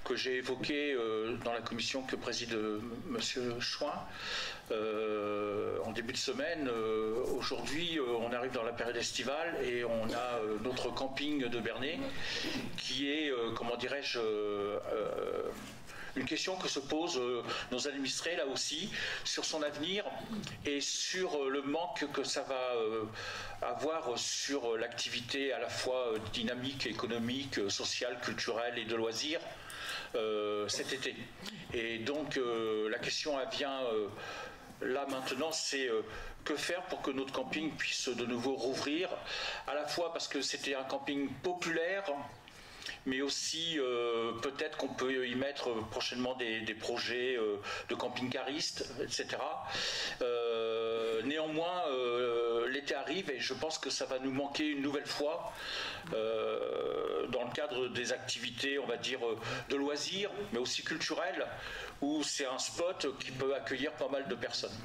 que j'ai évoqué dans la commission que préside M. Chouin en début de semaine. Aujourd'hui, on arrive dans la période estivale et on a notre camping de Bernay qui est, comment dirais-je, une question que se posent nos administrés là aussi sur son avenir et sur le manque que ça va avoir sur l'activité à la fois dynamique, économique, sociale, culturelle et de loisirs cet été. Et donc la question elle vient là maintenant, c'est que faire pour que notre camping puisse de nouveau rouvrir, à la fois parce que c'était un camping populaire, mais aussi peut-être qu'on peut y mettre prochainement des projets de camping-caristes, etc. Néanmoins, l'été arrive et je pense que ça va nous manquer une nouvelle fois dans le cadre cadre des activités, on va dire, de loisirs, mais aussi culturelles, où c'est un spot qui peut accueillir pas mal de personnes.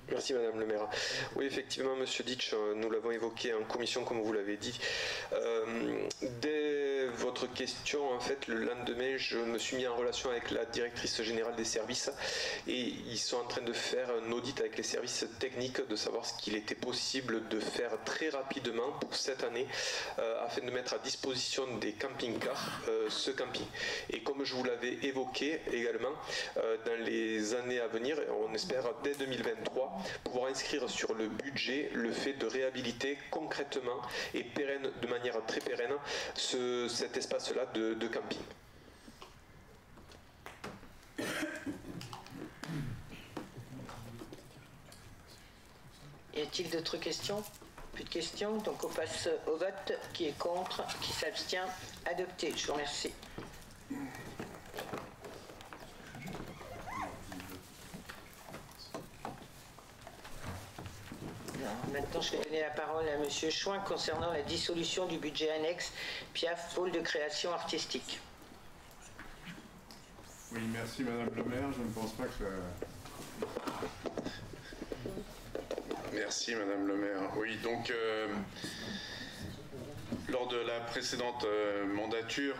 Merci Madame le maire. Oui, effectivement, Monsieur Ditch, nous l'avons évoqué en commission, comme vous l'avez dit. Dès votre question, en fait, le lendemain, je me suis mis en relation avec la directrice générale des services et ils sont en train de faire un audit avec les services techniques, de savoir ce qu'il était possible de faire très rapidement pour cette année afin de mettre à disposition des camping-cars ce camping. Et comme je vous l'avais évoqué également, dans les années à venir, on espère dès 2023, pouvoir inscrire sur le budget le fait de réhabiliter concrètement et pérenne, de manière très pérenne cet espace-là de camping. Y a-t-il d'autres questions? Plus de questions, donc on passe au vote. Qui est contre? Qui s'abstient? Adopté. Je vous remercie. Maintenant, je vais donner la parole à Monsieur Chouin concernant la dissolution du budget annexe PIAF, pôle de création artistique. Oui, merci Madame le maire. Je ne pense pas que Merci Madame le maire. Oui, donc lors de la précédente mandature,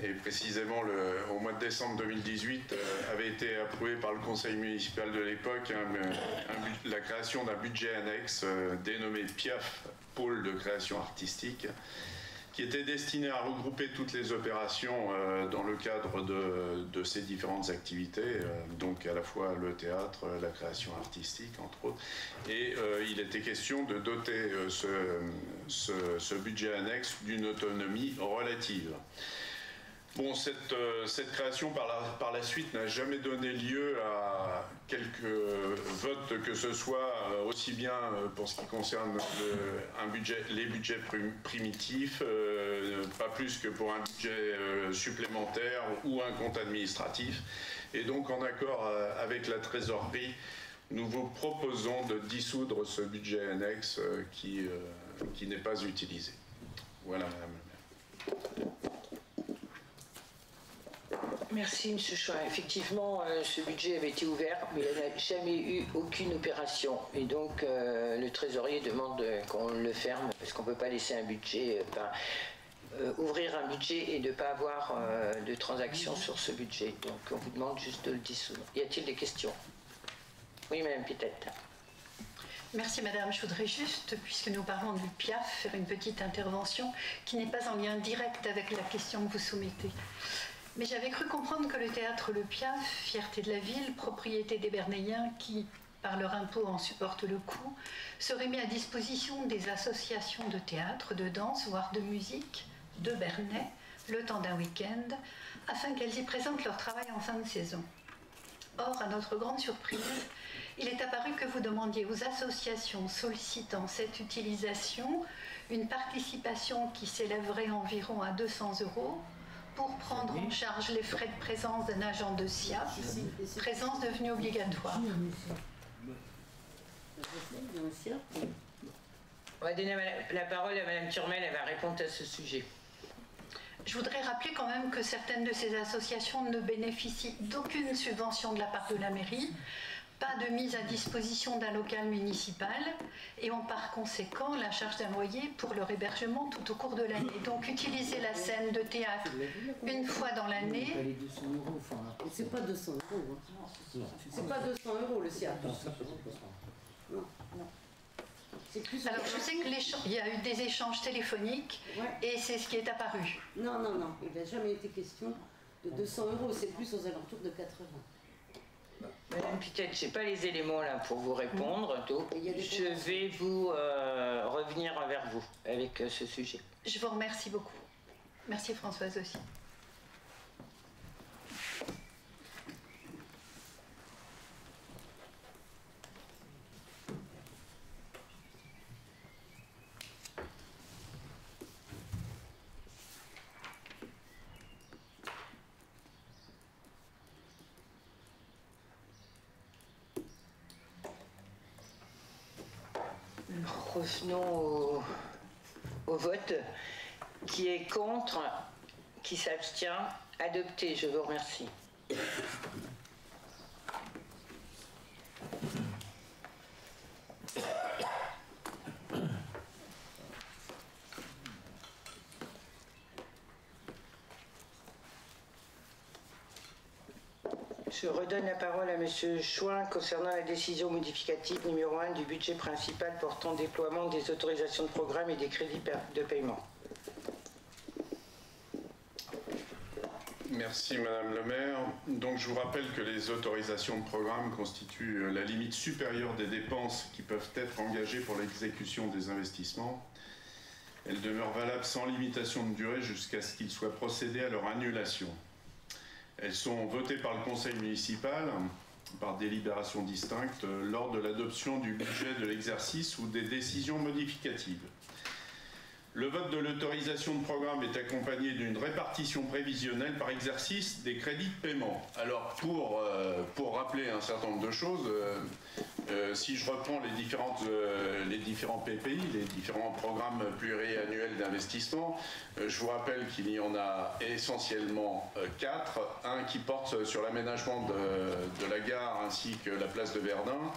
et précisément au mois de décembre 2018, avait été approuvé par le conseil municipal de l'époque la création d'un budget annexe dénommé PIAF, pôle de création artistique, qui était destiné à regrouper toutes les opérations dans le cadre de ces différentes activités, donc à la fois le théâtre, la création artistique, entre autres. Et il était question de doter ce budget annexe d'une autonomie relative. Bon, cette création par la suite n'a jamais donné lieu à quelques votes que ce soit, aussi bien pour ce qui concerne les budgets primitifs, pas plus que pour un budget supplémentaire ou un compte administratif. Et donc, en accord avec la trésorerie, nous vous proposons de dissoudre ce budget annexe qui n'est pas utilisé. Voilà, Madame la maire. Merci, M. Chouin. Effectivement, ce budget avait été ouvert, mais il n'a jamais eu aucune opération. Et donc, le trésorier demande qu'on le ferme, parce qu'on ne peut pas laisser un budget, ouvrir un budget et ne pas avoir de transactions sur ce budget. Donc, on vous demande juste de le dissoudre. Y a-t-il des questions? Oui, Madame Pitette. Merci Madame. Je voudrais juste, puisque nous parlons du PIAF, faire une petite intervention qui n'est pas en lien direct avec la question que vous soumettez. Mais j'avais cru comprendre que le théâtre Le Piaf, fierté de la ville, propriété des Bernayens qui, par leur impôt, en supportent le coût, serait mis à disposition des associations de théâtre, de danse, voire de musique, de Bernay, le temps d'un week-end, afin qu'elles y présentent leur travail en fin de saison. Or, à notre grande surprise, il est apparu que vous demandiez aux associations sollicitant cette utilisation une participation qui s'élèverait environ à 200 € pour prendre en charge les frais de présence d'un agent de SIAP, présence devenue obligatoire. On va donner la parole à Madame Turmel, elle va répondre à ce sujet. Je voudrais rappeler quand même que certaines de ces associations ne bénéficient d'aucune subvention de la part de la mairie, pas de mise à disposition d'un local municipal et ont par conséquent la charge d'un loyer pour leur hébergement tout au cours de l'année. Donc utiliser la scène de théâtre une fois dans l'année. C'est pas 200 €. C'est pas 200 € le SIAP. Non, non. Alors je sais qu'il y a eu des échanges téléphoniques et c'est ce qui est apparu. Non, non, non. Il n'a jamais été question de 200 €. C'est plus aux alentours de 80. Madame Pitette, je n'ai pas les éléments là pour vous répondre, donc je vais vous revenir vers vous avec ce sujet. Je vous remercie beaucoup. Merci Françoise aussi. Revenons au vote. Qui est contre? Qui s'abstient? Adopté, je vous remercie. Je redonne la parole à Monsieur Chouin concernant la décision modificative numéro 1 du budget principal portant déploiement des autorisations de programme et des crédits de paiement. Merci Madame le maire. Donc je vous rappelle que les autorisations de programme constituent la limite supérieure des dépenses qui peuvent être engagées pour l'exécution des investissements. Elles demeurent valables sans limitation de durée jusqu'à ce qu'il soit procédé à leur annulation. Elles sont votées par le conseil municipal par délibération distincte lors de l'adoption du budget de l'exercice ou des décisions modificatives. Le vote de l'autorisation de programme est accompagné d'une répartition prévisionnelle par exercice des crédits de paiement. Alors pour rappeler un certain nombre de choses, si je reprends les différents PPI, les différents programmes pluriannuels d'investissement, je vous rappelle qu'il y en a essentiellement 4. Un qui porte sur l'aménagement de la gare ainsi que la place de Verdun,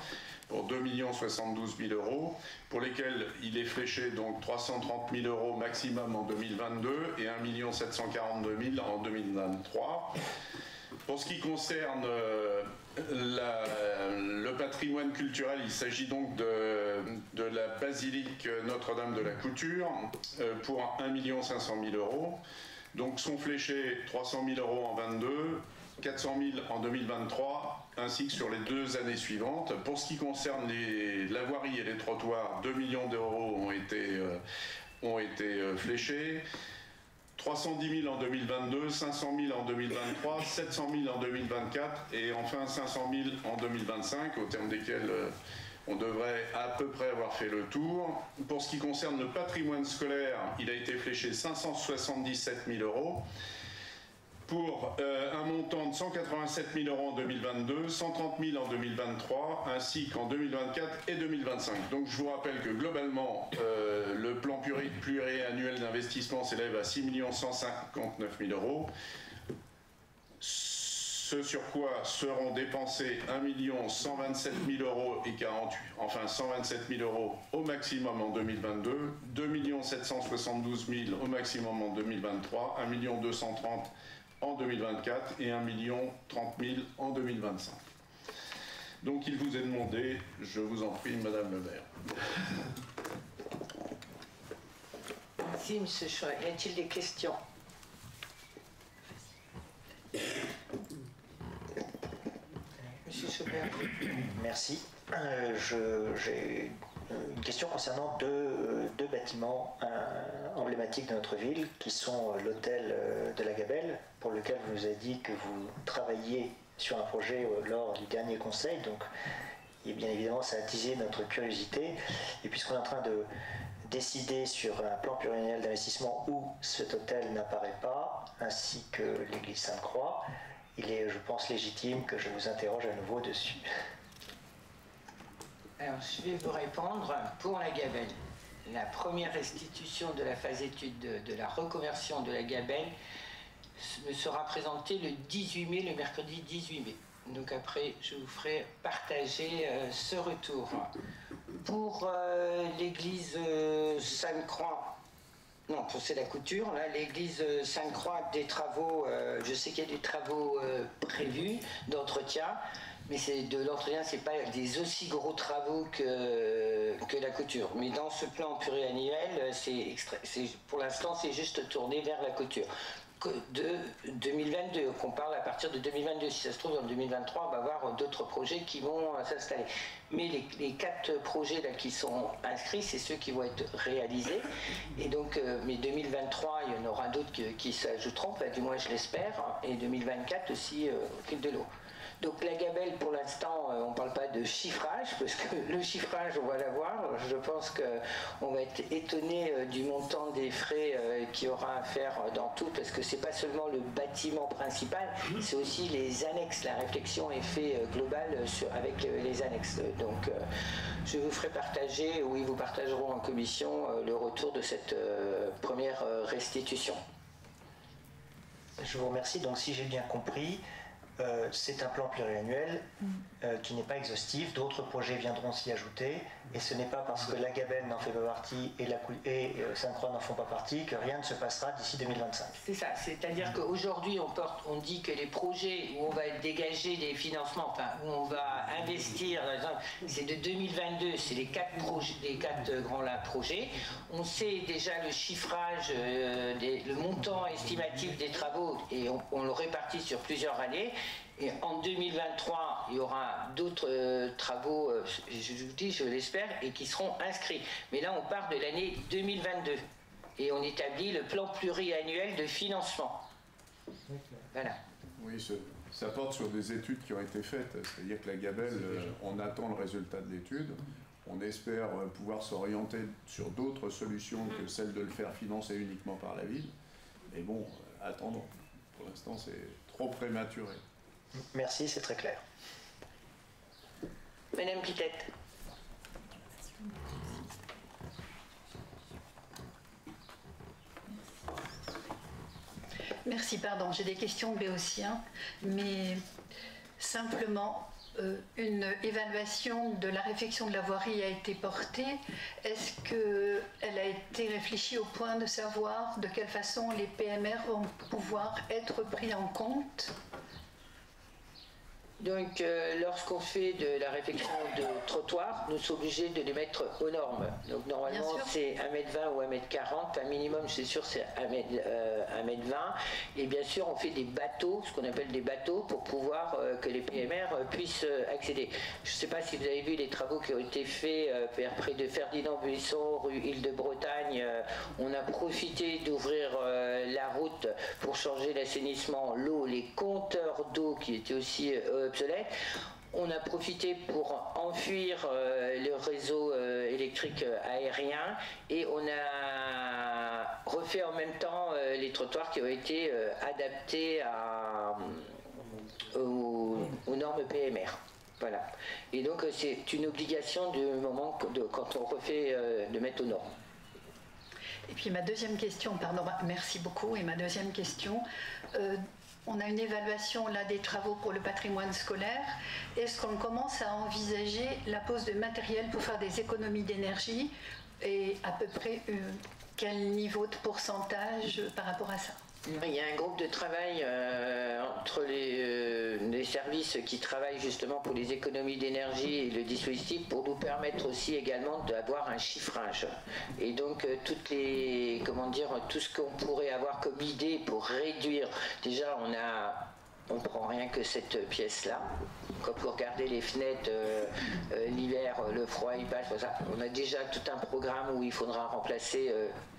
pour 2 072 000 €, pour lesquels il est fléché donc 330 000 € maximum en 2022 et 1 742 000 en 2023. Pour ce qui concerne le patrimoine culturel, il s'agit donc de la basilique Notre-Dame de la Couture pour 1 500 000 €. Donc sont fléchés 300 000 € en 22, 400 000 en 2023, ainsi que sur les 2 années suivantes. Pour ce qui concerne la voirie et les trottoirs, 2 millions d'euros ont été fléchés. 310 000 en 2022, 500 000 en 2023, 700 000 en 2024 et enfin 500 000 en 2025, au terme desquels on devrait à peu près avoir fait le tour. Pour ce qui concerne le patrimoine scolaire, il a été fléché 577 000 €. Pour un montant de 187 000 € en 2022, 130 000 en 2023, ainsi qu'en 2024 et 2025. Donc je vous rappelle que globalement, le plan pluriannuel d'investissement s'élève à 6 159 000 €. Ce sur quoi seront dépensés 1 127 000 € et 48, enfin 127 000 € au maximum en 2022, 2 772 000 € au maximum en 2023, 1 230 000 € en 2024 et 1 030 000 € en 2025. Donc il vous est demandé, je vous en prie, Madame le maire. Merci, M. Chouin. Y a-t-il des questions? Monsieur Chaubert. Merci. J'ai une question concernant deux bâtiments emblématiques de notre ville, qui sont l'hôtel de la Gabelle, pour lequel vous nous avez dit que vous travailliez sur un projet lors du dernier conseil. Donc, et bien évidemment, ça a attisé notre curiosité. Et puisqu'on est en train de décider sur un plan pluriannuel d'investissement où cet hôtel n'apparaît pas, ainsi que l'église Sainte-Croix, il est, je pense, légitime que je vous interroge à nouveau dessus. Alors, je vais vous répondre pour la Gabelle. La première restitution de la phase étude de la reconversion de la Gabelle me sera présentée le 18 mai, le mercredi 18 mai. Donc après, je vous ferai partager ce retour. Pour l'église Sainte-Croix, non, c'est la Couture, là, l'église Sainte-Croix, des travaux, je sais qu'il y a des travaux prévus d'entretien, mais c'est de l'entretien, c'est pas des aussi gros travaux que la Couture. Mais dans ce plan pluriannuel, pour l'instant, c'est juste tourné vers la Couture. De 2022, qu'on parle à partir de 2022. Si ça se trouve, en 2023, on va avoir d'autres projets qui vont s'installer. Mais les 4 projets là qui sont inscrits, c'est ceux qui vont être réalisés. Et donc, mais 2023, il y en aura d'autres qui s'ajouteront, du moins je l'espère, et 2024 aussi au fil de l'eau. Donc la gabelle, pour l'instant, on ne parle pas de chiffrage, parce que le chiffrage, on va l'avoir. Je pense qu'on va être étonné du montant des frais qu'il y aura à faire dans tout, parce que c'est pas seulement le bâtiment principal, c'est aussi les annexes. La réflexion est faite globale avec les annexes. Donc je vous ferai partager, ou ils vous partageront en commission, le retour de cette première restitution. Je vous remercie. Donc si j'ai bien compris, c'est un plan pluriannuel qui n'est pas exhaustif, d'autres projets viendront s'y ajouter, et ce n'est pas parce que la Gabelle n'en fait pas partie et Sainte-Croix n'en font pas partie que rien ne se passera d'ici 2025. C'est ça, c'est-à-dire qu'aujourd'hui on dit que les projets où on va dégager des financements, enfin où on va investir, c'est de 2022, c'est les 4 grands projets. On sait déjà le chiffrage, le montant estimatif des travaux, et on le répartit sur plusieurs années. Et en 2023, il y aura d'autres travaux, je vous dis, je l'espère, et qui seront inscrits. Mais là, on part de l'année 2022 et on établit le plan pluriannuel de financement. Voilà. Oui, ça porte sur des études qui ont été faites. C'est-à-dire que la Gabelle, on attend le résultat de l'étude. On espère pouvoir s'orienter sur d'autres solutions que celle de le faire financer uniquement par la ville. Mais bon, attendons. Pour l'instant, c'est trop prématuré. Merci, c'est très clair. Madame Pitette. Merci, pardon, j'ai des questions de béotien, mais simplement, une évaluation de la réfection de la voirie a été portée. Est-ce qu'elle a été réfléchie au point de savoir de quelle façon les PMR vont pouvoir être pris en compte ? Donc, lorsqu'on fait de la réfection de trottoir, nous sommes obligés de les mettre aux normes. Donc, normalement, c'est 1,20 m ou 1,40 m. Un minimum, c'est sûr, c'est 1,20 m. Et bien sûr, on fait des bateaux, ce qu'on appelle des bateaux, pour pouvoir que les PMR puissent accéder. Je ne sais pas si vous avez vu les travaux qui ont été faits près de Ferdinand-Buisson, rue Île-de-Bretagne. On a profité d'ouvrir la route pour changer l'assainissement, l'eau, les compteurs d'eau qui étaient aussi obsolète. On a profité pour enfuir le réseau électrique aérien, et on a refait en même temps les trottoirs qui ont été adaptés aux normes PMR. Voilà. Et donc c'est une obligation du moment quand on refait de mettre aux normes. Et puis ma deuxième question, pardon, merci beaucoup, et ma deuxième question, on a une évaluation là des travaux pour le patrimoine scolaire. Est-ce qu'on commence à envisager la pose de matériel pour faire des économies d'énergie, et à peu près quel niveau de pourcentage par rapport à ça ? Il y a un groupe de travail entre les services qui travaillent justement pour les économies d'énergie et le dispositif, pour nous permettre aussi également d'avoir un chiffrage. Et donc tout ce qu'on pourrait avoir comme idée pour réduire, déjà on prend rien que cette pièce-là. Quand vous regardez les fenêtres, l'hiver, le froid, il passe, on a déjà tout un programme où il faudra remplacer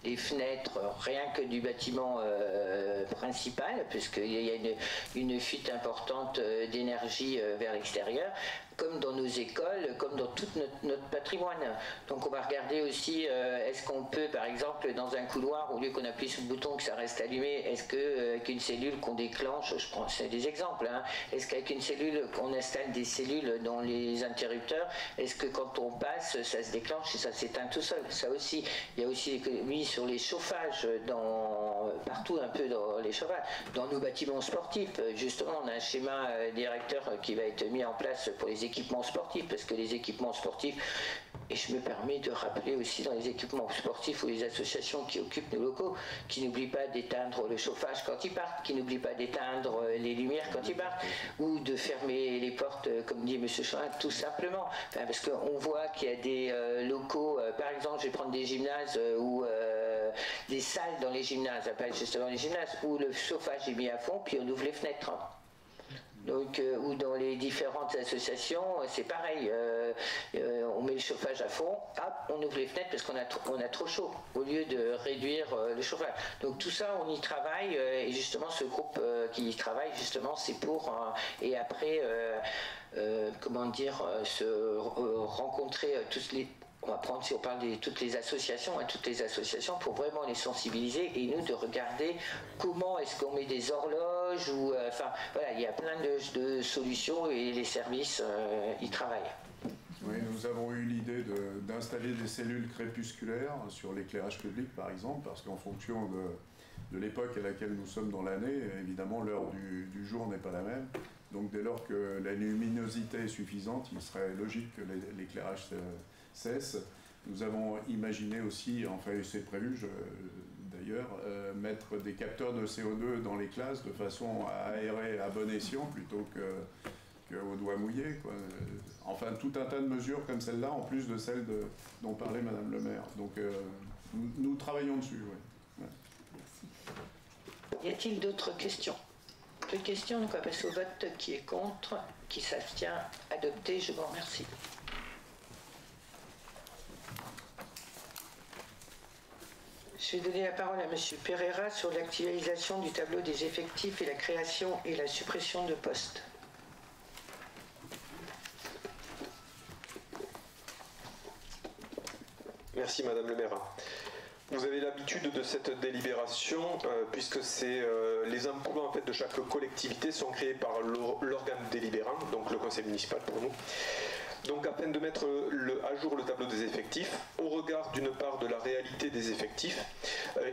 les fenêtres, rien que du bâtiment principal, puisqu'il y a une fuite importante d'énergie vers l'extérieur, comme dans nos écoles, comme dans tout notre patrimoine. Donc on va regarder aussi, est-ce qu'on peut, par exemple, dans un couloir, au lieu qu'on appuie sur le bouton que ça reste allumé, est-ce qu'avec une cellule qu'on déclenche, je prends des exemples, hein, est-ce qu'avec une cellule, qu'on installe des cellules dans les interrupteurs, est-ce que quand on passe, ça se déclenche et ça s'éteint tout seul? Ça aussi, il y a aussi l'économie sur les chauffages, partout un peu dans les chauffages, dans nos bâtiments sportifs. Justement, on a un schéma directeur qui va être mis en place pour les équipements sportifs, parce que les équipements sportifs, et je me permets de rappeler aussi dans les équipements sportifs ou les associations qui occupent nos locaux, qui n'oublient pas d'éteindre le chauffage quand ils partent, qui n'oublient pas d'éteindre les lumières quand ils partent, ou de fermer les portes, comme dit M. Chouin, tout simplement. Enfin, parce qu'on voit qu'il y a des locaux, par exemple, je vais prendre des gymnases ou des salles dans les gymnases, pas justement les gymnases, où le chauffage est mis à fond, puis on ouvre les fenêtres. Donc, ou dans les différentes associations, c'est pareil. on met le chauffage à fond, hop, on ouvre les fenêtres parce qu'on a trop chaud, au lieu de réduire le chauffage. Donc tout ça, on y travaille, et justement ce groupe qui y travaille, justement, c'est pour, et après, comment dire, se rencontrer tous les... On va prendre, si on parle de toutes les associations pour vraiment les sensibiliser et nous de regarder comment est-ce qu'on met des horloges ou enfin voilà, il y a plein de solutions et les services y travaillent. Oui, nous avons eu l'idée d'installer des cellules crépusculaires sur l'éclairage public par exemple, parce qu'en fonction de l'époque à laquelle nous sommes dans l'année, évidemment l'heure du jour n'est pas la même. Donc dès lors que la luminosité est suffisante, il serait logique que l'éclairage cesse. Nous avons imaginé aussi, enfin c'est prévu d'ailleurs, mettre des capteurs de CO2 dans les classes de façon à aérer à bon escient plutôt qu'au doigt mouillé, quoi. Enfin tout un tas de mesures comme celle-là, en plus de celles dont parlait Madame le maire. Donc nous travaillons dessus. Ouais. Ouais. Y a-t-il d'autres questions? Plus de questions, donc on va passer au vote. Qui est contre, qui s'abstient, adopté, je vous remercie. Je vais donner la parole à M. Pereira sur l'actualisation du tableau des effectifs et la création et la suppression de postes. Merci Madame le maire. Vous avez l'habitude de cette délibération puisque c'est les emplois en fait, de chaque collectivité sont créés par l'organe délibérant, donc le conseil municipal pour nous. Donc afin de mettre à jour le tableau des effectifs, au regard d'une part de la réalité des effectifs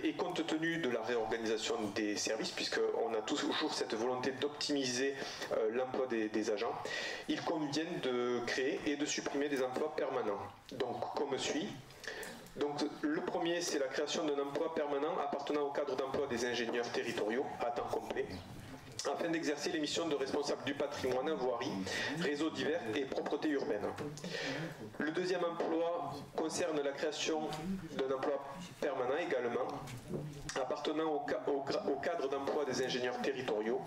et compte tenu de la réorganisation des services, puisqu'on a toujours cette volonté d'optimiser l'emploi des agents, il convient de créer et de supprimer des emplois permanents. Donc comme suit. Donc, le premier, c'est la création d'un emploi permanent appartenant au cadre d'emploi des ingénieurs territoriaux à temps complet, afin d'exercer les missions de responsable du patrimoine, voirie, réseaux divers et propreté urbaine. Le deuxième emploi concerne la création d'un emploi permanent également, appartenant au cadre d'emploi des ingénieurs territoriaux,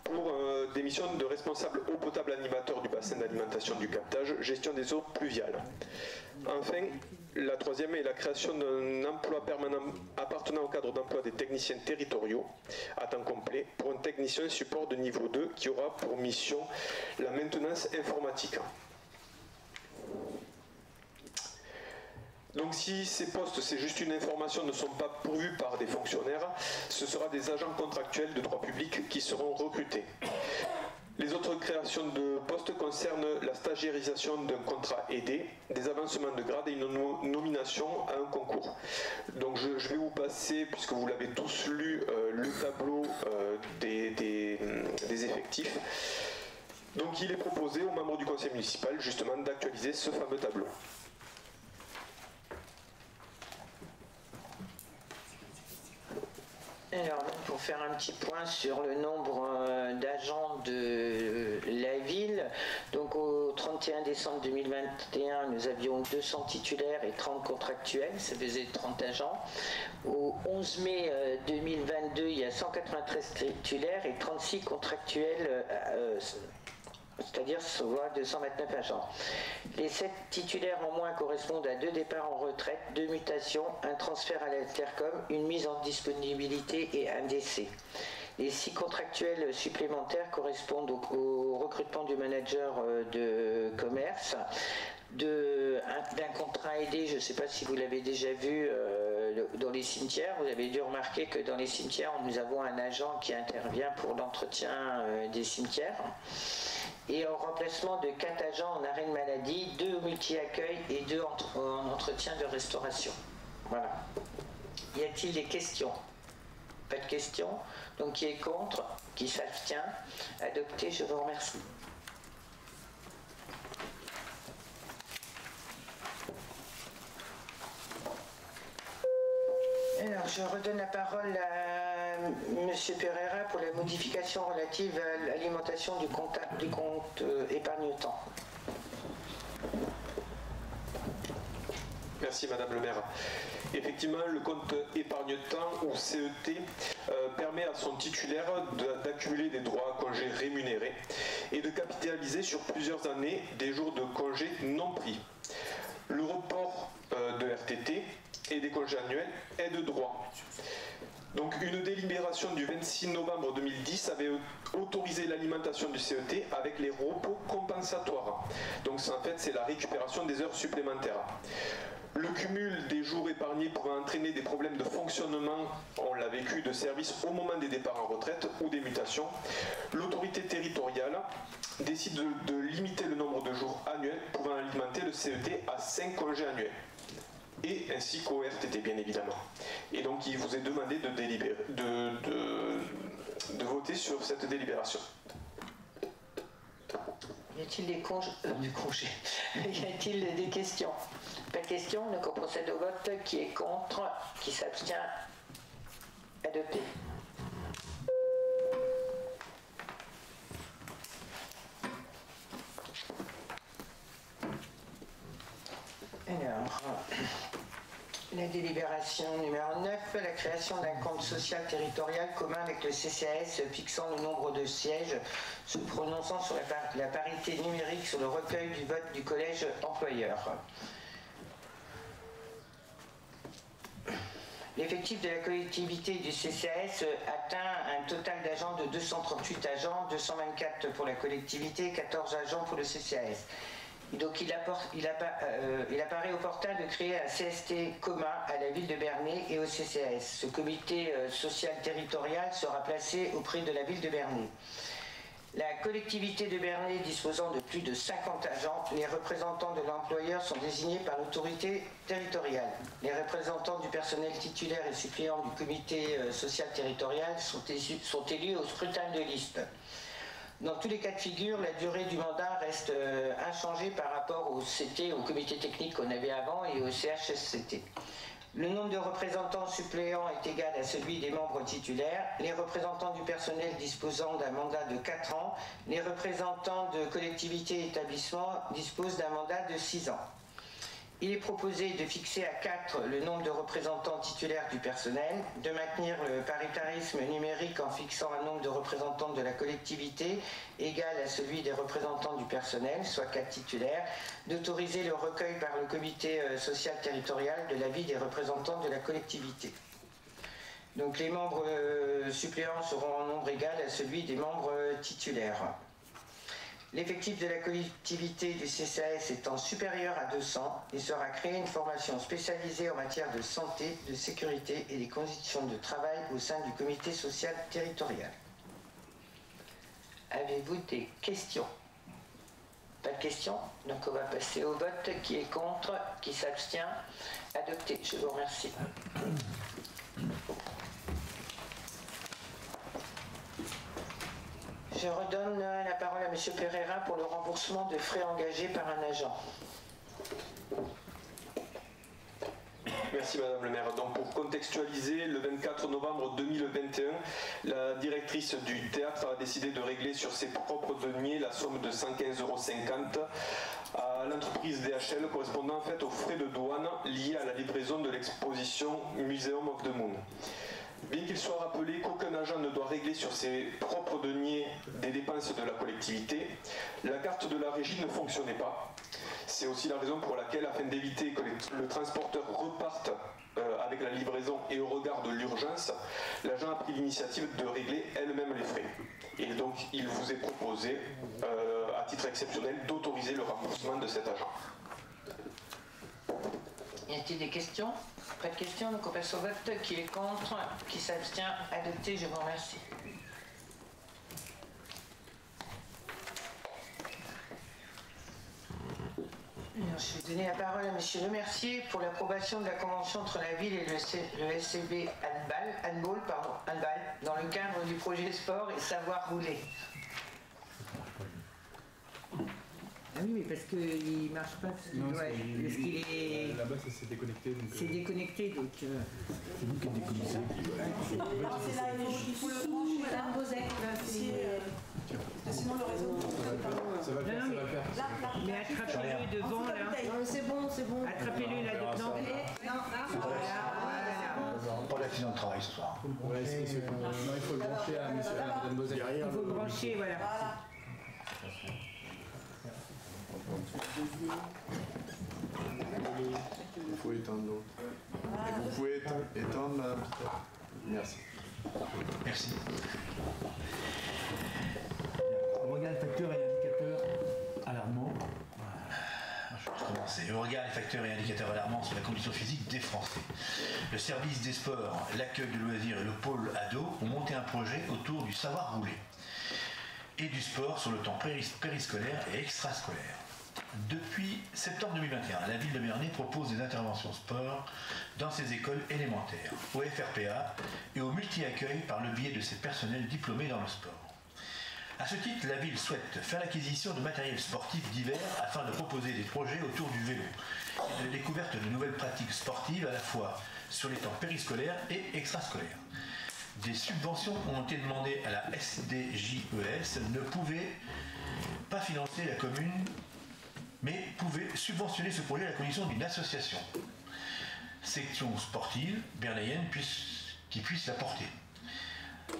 pour des missions de responsable eau potable animateur du bassin d'alimentation du captage, gestion des eaux pluviales. Enfin, la troisième est la création d'un emploi permanent appartenant au cadre d'emploi des techniciens territoriaux à temps complet pour un technicien support de niveau 2 qui aura pour mission la maintenance informatique. Donc si ces postes, c'est juste une information, ne sont pas pourvus par des fonctionnaires, ce sera des agents contractuels de droit public qui seront recrutés. Les autres créations de postes concernent la stagiairisation d'un contrat aidé, des avancements de grade et une nomination à un concours. Donc je vais vous passer, puisque vous l'avez tous lu, le tableau des effectifs. Donc il est proposé aux membres du conseil municipal justement d'actualiser ce fameux tableau. Alors, pour faire un petit point sur le nombre d'agents de la ville, donc au 31 décembre 2021, nous avions 200 titulaires et 30 contractuels, ça faisait 30 agents. Au 11 mai 2022, il y a 193 titulaires et 36 contractuels, c'est-à-dire soit 229 agents. Les 7 titulaires en moins correspondent à 2 départs en retraite, 2 mutations, un transfert à l'Altercom, une mise en disponibilité et un décès. Les 6 contractuels supplémentaires correspondent au recrutement du manager de commerce, d'un contrat aidé, je ne sais pas si vous l'avez déjà vu dans les cimetières, vous avez dû remarquer que dans les cimetières, nous avons un agent qui intervient pour l'entretien des cimetières. Et en remplacement de 4 agents en arrêt de maladie, 2 au multi-accueil et 2 en entretien de restauration. Voilà. Y a-t-il des questions? Pas de questions. Donc qui est contre? Qui s'abstient? Adopté, je vous remercie. Alors, je redonne la parole à M. Pereira pour la modification relative à l'alimentation du compte épargne-temps. Merci Merci Madame le maire. Effectivement, le compte épargne-temps ou CET permet à son titulaire d'accumuler des droits à congés rémunérés et de capitaliser sur plusieurs années des jours de congés non pris. Le report de RTT et des congés annuels est de droit. Donc une délibération du 26 novembre 2010 avait autorisé l'alimentation du CET avec les repos compensatoires. Donc en fait c'est la récupération des heures supplémentaires. Le cumul des jours épargnés pouvait entraîner des problèmes de fonctionnement, on l'a vécu, de service au moment des départs en retraite ou des mutations. L'autorité territoriale décide de limiter le nombre de jours annuels pouvant alimenter le CET à 5 congés annuels. Et ainsi qu'au RTT bien évidemment. Et donc il vous est demandé de voter sur cette délibération. Y a-t-il des congés Y a-t-il des questions? Pas de questions, donc on procède au vote. Qui est contre? Qui s'abstient? Adopté. Alors, la délibération numéro 9, la création d'un compte social territorial commun avec le CCAS fixant le nombre de sièges, se prononçant sur la parité numérique sur le recueil du vote du collège employeur. L'effectif de la collectivité du CCAS atteint un total d'agents de 238 agents, 224 pour la collectivité, 14 agents pour le CCAS. Donc il apparaît opportun de créer un CST commun à la ville de Bernay et au CCAS. Ce comité social territorial sera placé auprès de la ville de Bernay. La collectivité de Bernay disposant de plus de 50 agents, les représentants de l'employeur sont désignés par l'autorité territoriale. Les représentants du personnel titulaire et suppléant du comité social territorial sont élus au scrutin de liste. Dans tous les cas de figure, la durée du mandat reste inchangée par rapport au CT, au comité technique qu'on avait avant et au CHSCT. Le nombre de représentants suppléants est égal à celui des membres titulaires. Les représentants du personnel disposant d'un mandat de 4 ans, les représentants de collectivités et établissements disposent d'un mandat de 6 ans. Il est proposé de fixer à 4 le nombre de représentants titulaires du personnel, de maintenir le paritarisme numérique en fixant un nombre de représentants de la collectivité égal à celui des représentants du personnel, soit 4 titulaires, d'autoriser le recueil par le comité social territorial de l'avis des représentants de la collectivité. Donc les membres suppléants seront en nombre égal à celui des membres titulaires. L'effectif de la collectivité du CCAS étant supérieur à 200, il sera créé une formation spécialisée en matière de santé, de sécurité et des conditions de travail au sein du comité social territorial. Avez-vous des questions? Pas de questions? Donc on va passer au vote. Qui est contre? Qui s'abstient? Adopté. Je vous remercie. Je redonne la parole à M. Pereira pour le remboursement de frais engagés par un agent. Merci Madame le maire. Donc pour contextualiser, le 24 novembre 2021, la directrice du théâtre a décidé de régler sur ses propres deniers la somme de 115,50 € à l'entreprise DHL correspondant en fait aux frais de douane liés à la livraison de l'exposition Museum of the Moon. Bien qu'il soit rappelé qu'aucun agent ne doit régler sur ses propres deniers des dépenses de la collectivité, la carte de la régie ne fonctionnait pas. C'est aussi la raison pour laquelle, afin d'éviter que le transporteur reparte avec la livraison et au regard de l'urgence, l'agent a pris l'initiative de régler elle-même les frais. Et donc il vous est proposé, à titre exceptionnel, d'autoriser le remboursement de cet agent. Y a-t-il des questions? Pas de questions, donc on passe au vote. Qui est contre? Qui s'abstient? Adopté, je vous remercie. Alors, je vais donner la parole à M. Lemercier pour l'approbation de la convention entre la ville et le SCB handball, dans le cadre du projet sport et savoir rouler. Ah oui, mais parce qu'il ne marche pas. Parce qu'il est... Là-bas, ça s'est déconnecté. C'est déconnecté, donc... C'est nous qui est déconnecté. C'est là, il faut le brancher, Madame Bozek, sinon le réseau... Ça va le faire, ça va le faire. Mais attrapez-le devant, là. C'est bon, c'est bon. Attrapez-le là-dedans. Pas d'accident de travail ce soir. Ouais, non, il faut le brancher à Madame Bozek. Il faut le brancher, voilà. Il faut éteindre l'autre. Et vous pouvez éteindre, Madame Pittet. Merci. Merci. On regarde les facteurs et indicateurs alarmants. Je vais commencer. On regarde les facteurs et indicateurs alarmants sur la condition physique des Français. Le service des sports, l'accueil de loisirs et le pôle ado ont monté un projet autour du savoir rouler et du sport sur le temps périscolaire et extrascolaire. Depuis septembre 2021, la ville de Bernay propose des interventions sport dans ses écoles élémentaires, au FRPA et au multi-accueil par le biais de ses personnels diplômés dans le sport. À ce titre, la ville souhaite faire l'acquisition de matériel sportif divers afin de proposer des projets autour du vélo et de la découverte de nouvelles pratiques sportives à la fois sur les temps périscolaires et extrascolaires. Des subventions ont été demandées à la SDJES, ne pouvaient pas financer la commune, mais pouvaient subventionner ce projet à la condition d'une association, section sportive bernayenne qui puisse la porter.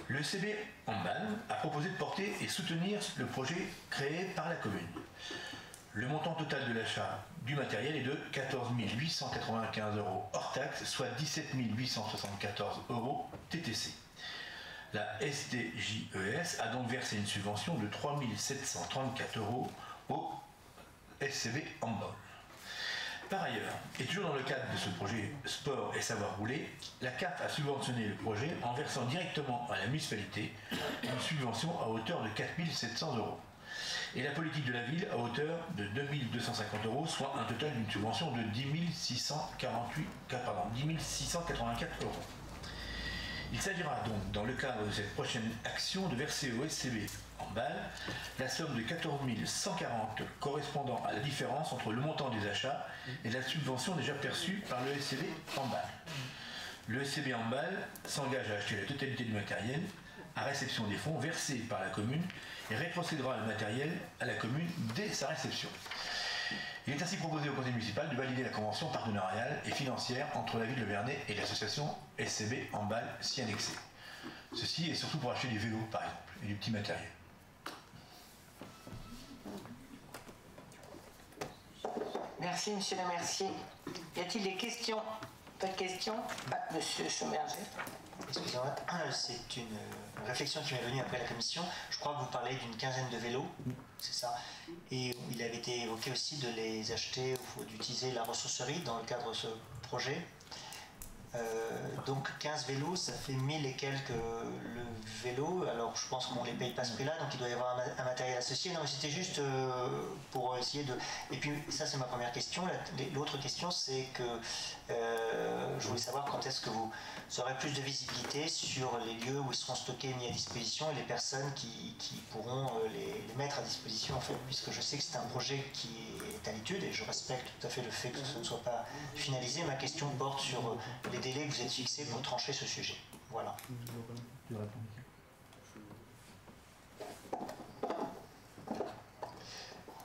Le CB Handball a proposé de porter et soutenir le projet créé par la commune. Le montant total de l'achat du matériel est de 14 895 € hors taxe, soit 17 874 € TTC. La SDJES a donc versé une subvention de 3 734 € au SCB Handball. Par ailleurs, et toujours dans le cadre de ce projet Sport et Savoir Rouler, la CAF a subventionné le projet en versant directement à la municipalité une subvention à hauteur de 4 700 € et la politique de la ville à hauteur de 2 250 €, soit un total d'une subvention de 10 684 €. Il s'agira donc, dans le cadre de cette prochaine action, de verser au SCB Handball la somme de 14 140 correspondant à la différence entre le montant des achats et la subvention déjà perçue par le SCB Handball. Le SCB Handball s'engage à acheter la totalité du matériel à réception des fonds versés par la commune et rétrocédera le matériel à la commune dès sa réception. Il est ainsi proposé au conseil municipal de valider la convention partenariale et financière entre la ville de Bernay et l'association SCB Handball s'y annexée. Ceci est surtout pour acheter des vélos, par exemple, et du petit matériel. Merci, monsieur le Mercier. Y a-t-il des questions? Pas de questions? Monsieur Chaumerger. Excusez-moi, c'est une réflexion qui m'est venue après la commission. Je crois que vous parlez d'une quinzaine de vélos, c'est ça. Et il avait été évoqué aussi de les acheter ou d'utiliser la ressourcerie dans le cadre de ce projet. Donc 15 vélos, ça fait 1000 et quelques le vélo. Alors je pense qu'on ne les paye pas ce prix-là, donc il doit y avoir un matériel associé. Non, mais c'était juste pour essayer de... Et puis ça c'est ma première question. L'autre question c'est que je voulais savoir quand est-ce que vous aurez plus de visibilité sur les lieux où ils seront stockés, mis à disposition et les personnes qui pourront les mettre à disposition en fait, puisque je sais que c'est un projet qui est à l'étude et je respecte tout à fait le fait que ce ne soit pas finalisé. Ma question porte sur les délais que vous êtes fixés pour trancher ce sujet. Voilà.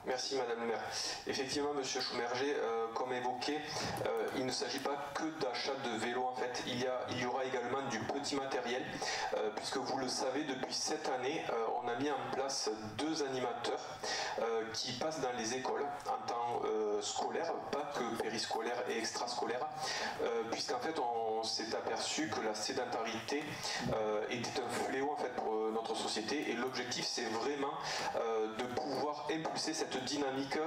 Merci Madame le maire. Effectivement, Monsieur Chaumerger, comme évoqué, il ne s'agit pas que d'achat de vélos en fait. Il y aura également du petit matériel, puisque vous le savez, depuis cette année, on a mis en place 2 animateurs qui passent dans les écoles en temps scolaire, pas que périscolaire et extrascolaire, puisqu'en fait on s'est aperçu que la sédentarité était un fléau en fait pour notre société et l'objectif c'est vraiment de pouvoir impulser cette dynamique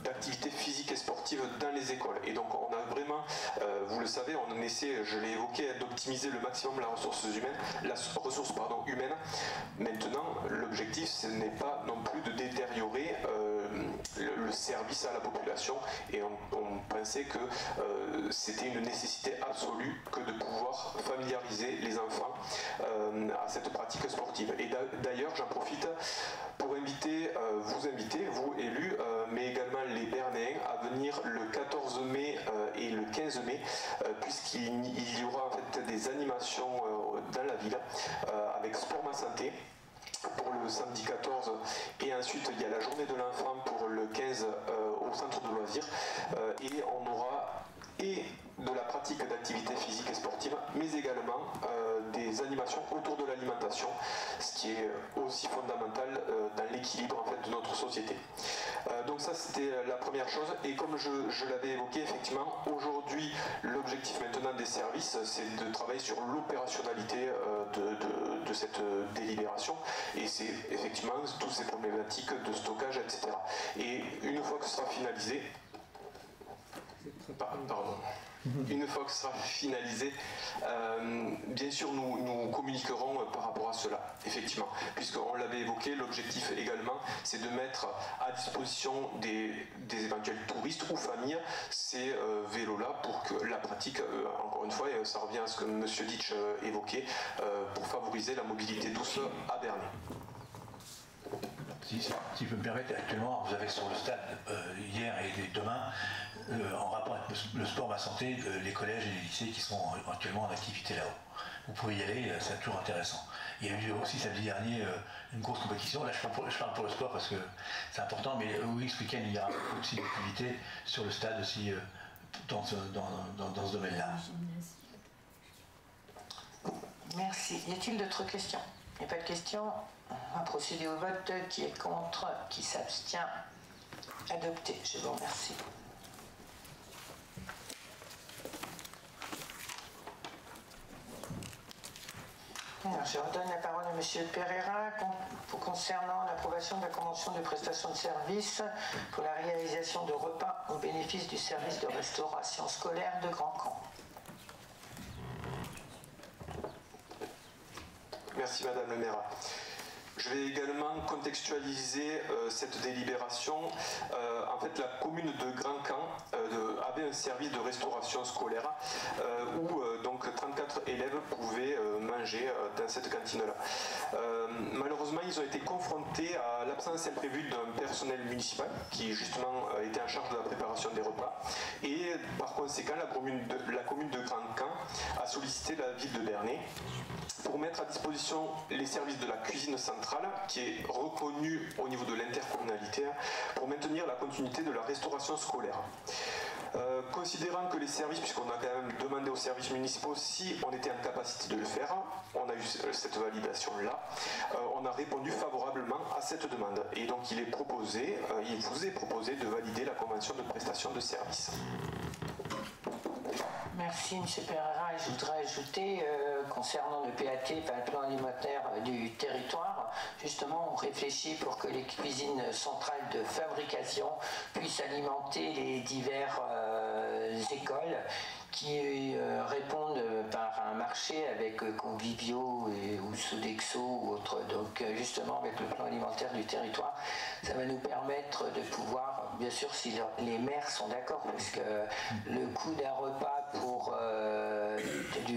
d'activité physique et sportive dans les écoles. Et donc on a vraiment, vous le savez, on essaie, je l'ai évoqué, d'optimiser le maximum la ressource humaine. Maintenant, l'objectif ce n'est pas non plus de détériorer le service à la population, et on pensait que c'était une nécessité absolue que de pouvoir familiariser les enfants à cette pratique sportive. Et d'ailleurs, j'en profite pour vous inviter, vous élus, mais également les Bernéens, à venir le 14 mai et le 15 mai, puisqu'il y aura en fait des animations dans la ville avec Sport Ma Santé pour le samedi 14, et ensuite il y a la journée de l'enfant pour le 15 au centre de loisirs, et on aura et de la pratique d'activités physiques et sportives, mais également des animations autour de l'alimentation, ce qui est aussi fondamental dans l'équilibre en fait, de notre société. Donc ça c'était la première chose, et comme je l'avais évoqué, effectivement, aujourd'hui l'objectif maintenant des services, c'est de travailler sur l'opérationnalité de cette délibération, et c'est effectivement toutes ces problématiques de stockage, etc. Et une fois que ce sera finalisé, une fois que ce sera finalisé, bien sûr nous communiquerons par rapport à cela, effectivement, puisqu'on l'avait évoqué, l'objectif également c'est de mettre à disposition des éventuels touristes ou familles ces vélos-là pour que la pratique, encore une fois, et ça revient à ce que M. Ditch évoquait, pour favoriser la mobilité douce à Bernay. Si je peux me permettre, actuellement, vous avez sur le stade, hier et demain, en rapport avec le sport Ma Santé, les collèges et les lycées qui sont actuellement en activité là-haut. Vous pouvez y aller, c'est toujours intéressant. Il y a eu aussi samedi dernier une grosse compétition. Là, je parle pour le sport parce que c'est important, mais oui, ce week-end, il y a aussi une activité sur le stade aussi dans ce domaine-là. Merci. Y a-t-il d'autres questions? Il n'y a pas de questions. On va procéder au vote. Qui est contre? Qui s'abstient? Adopté. Je vous remercie. Alors, je redonne la parole à M. Pereira concernant l'approbation de la convention de prestation de services pour la réalisation de repas au bénéfice du service de restauration scolaire de Grand Camp. Merci Madame le maire. Je vais également contextualiser cette délibération. En fait, la commune de Grand Camp avait un service de restauration scolaire où donc 34 élèves pouvaient manger dans cette cantine-là. Malheureusement, ils ont été confrontés à l'absence imprévue d'un personnel municipal qui justement était en charge de la préparation des repas. Et par conséquent, la commune de Grand Camp a sollicité la ville de Bernay pour mettre à disposition les services de la cuisine centrale, qui est reconnue au niveau de l'intercommunalité, pour maintenir la continuité de la restauration scolaire. Considérant que les services, puisqu'on a quand même demandé aux services municipaux si on était en capacité de le faire, on a eu cette validation-là, on a répondu favorablement à cette demande. Et donc il vous est proposé de valider la convention de prestation de services. Merci M. Pereira, et je voudrais ajouter concernant le PAT, le plan alimentaire du territoire, justement on réfléchit pour que les cuisines centrales de fabrication puissent alimenter les diverses écoles qui répondent par un marché avec Convivio ou Sodexo ou autre. Donc justement avec le plan alimentaire du territoire, ça va nous permettre de pouvoir, bien sûr si les maires sont d'accord, parce que le coût d'un repas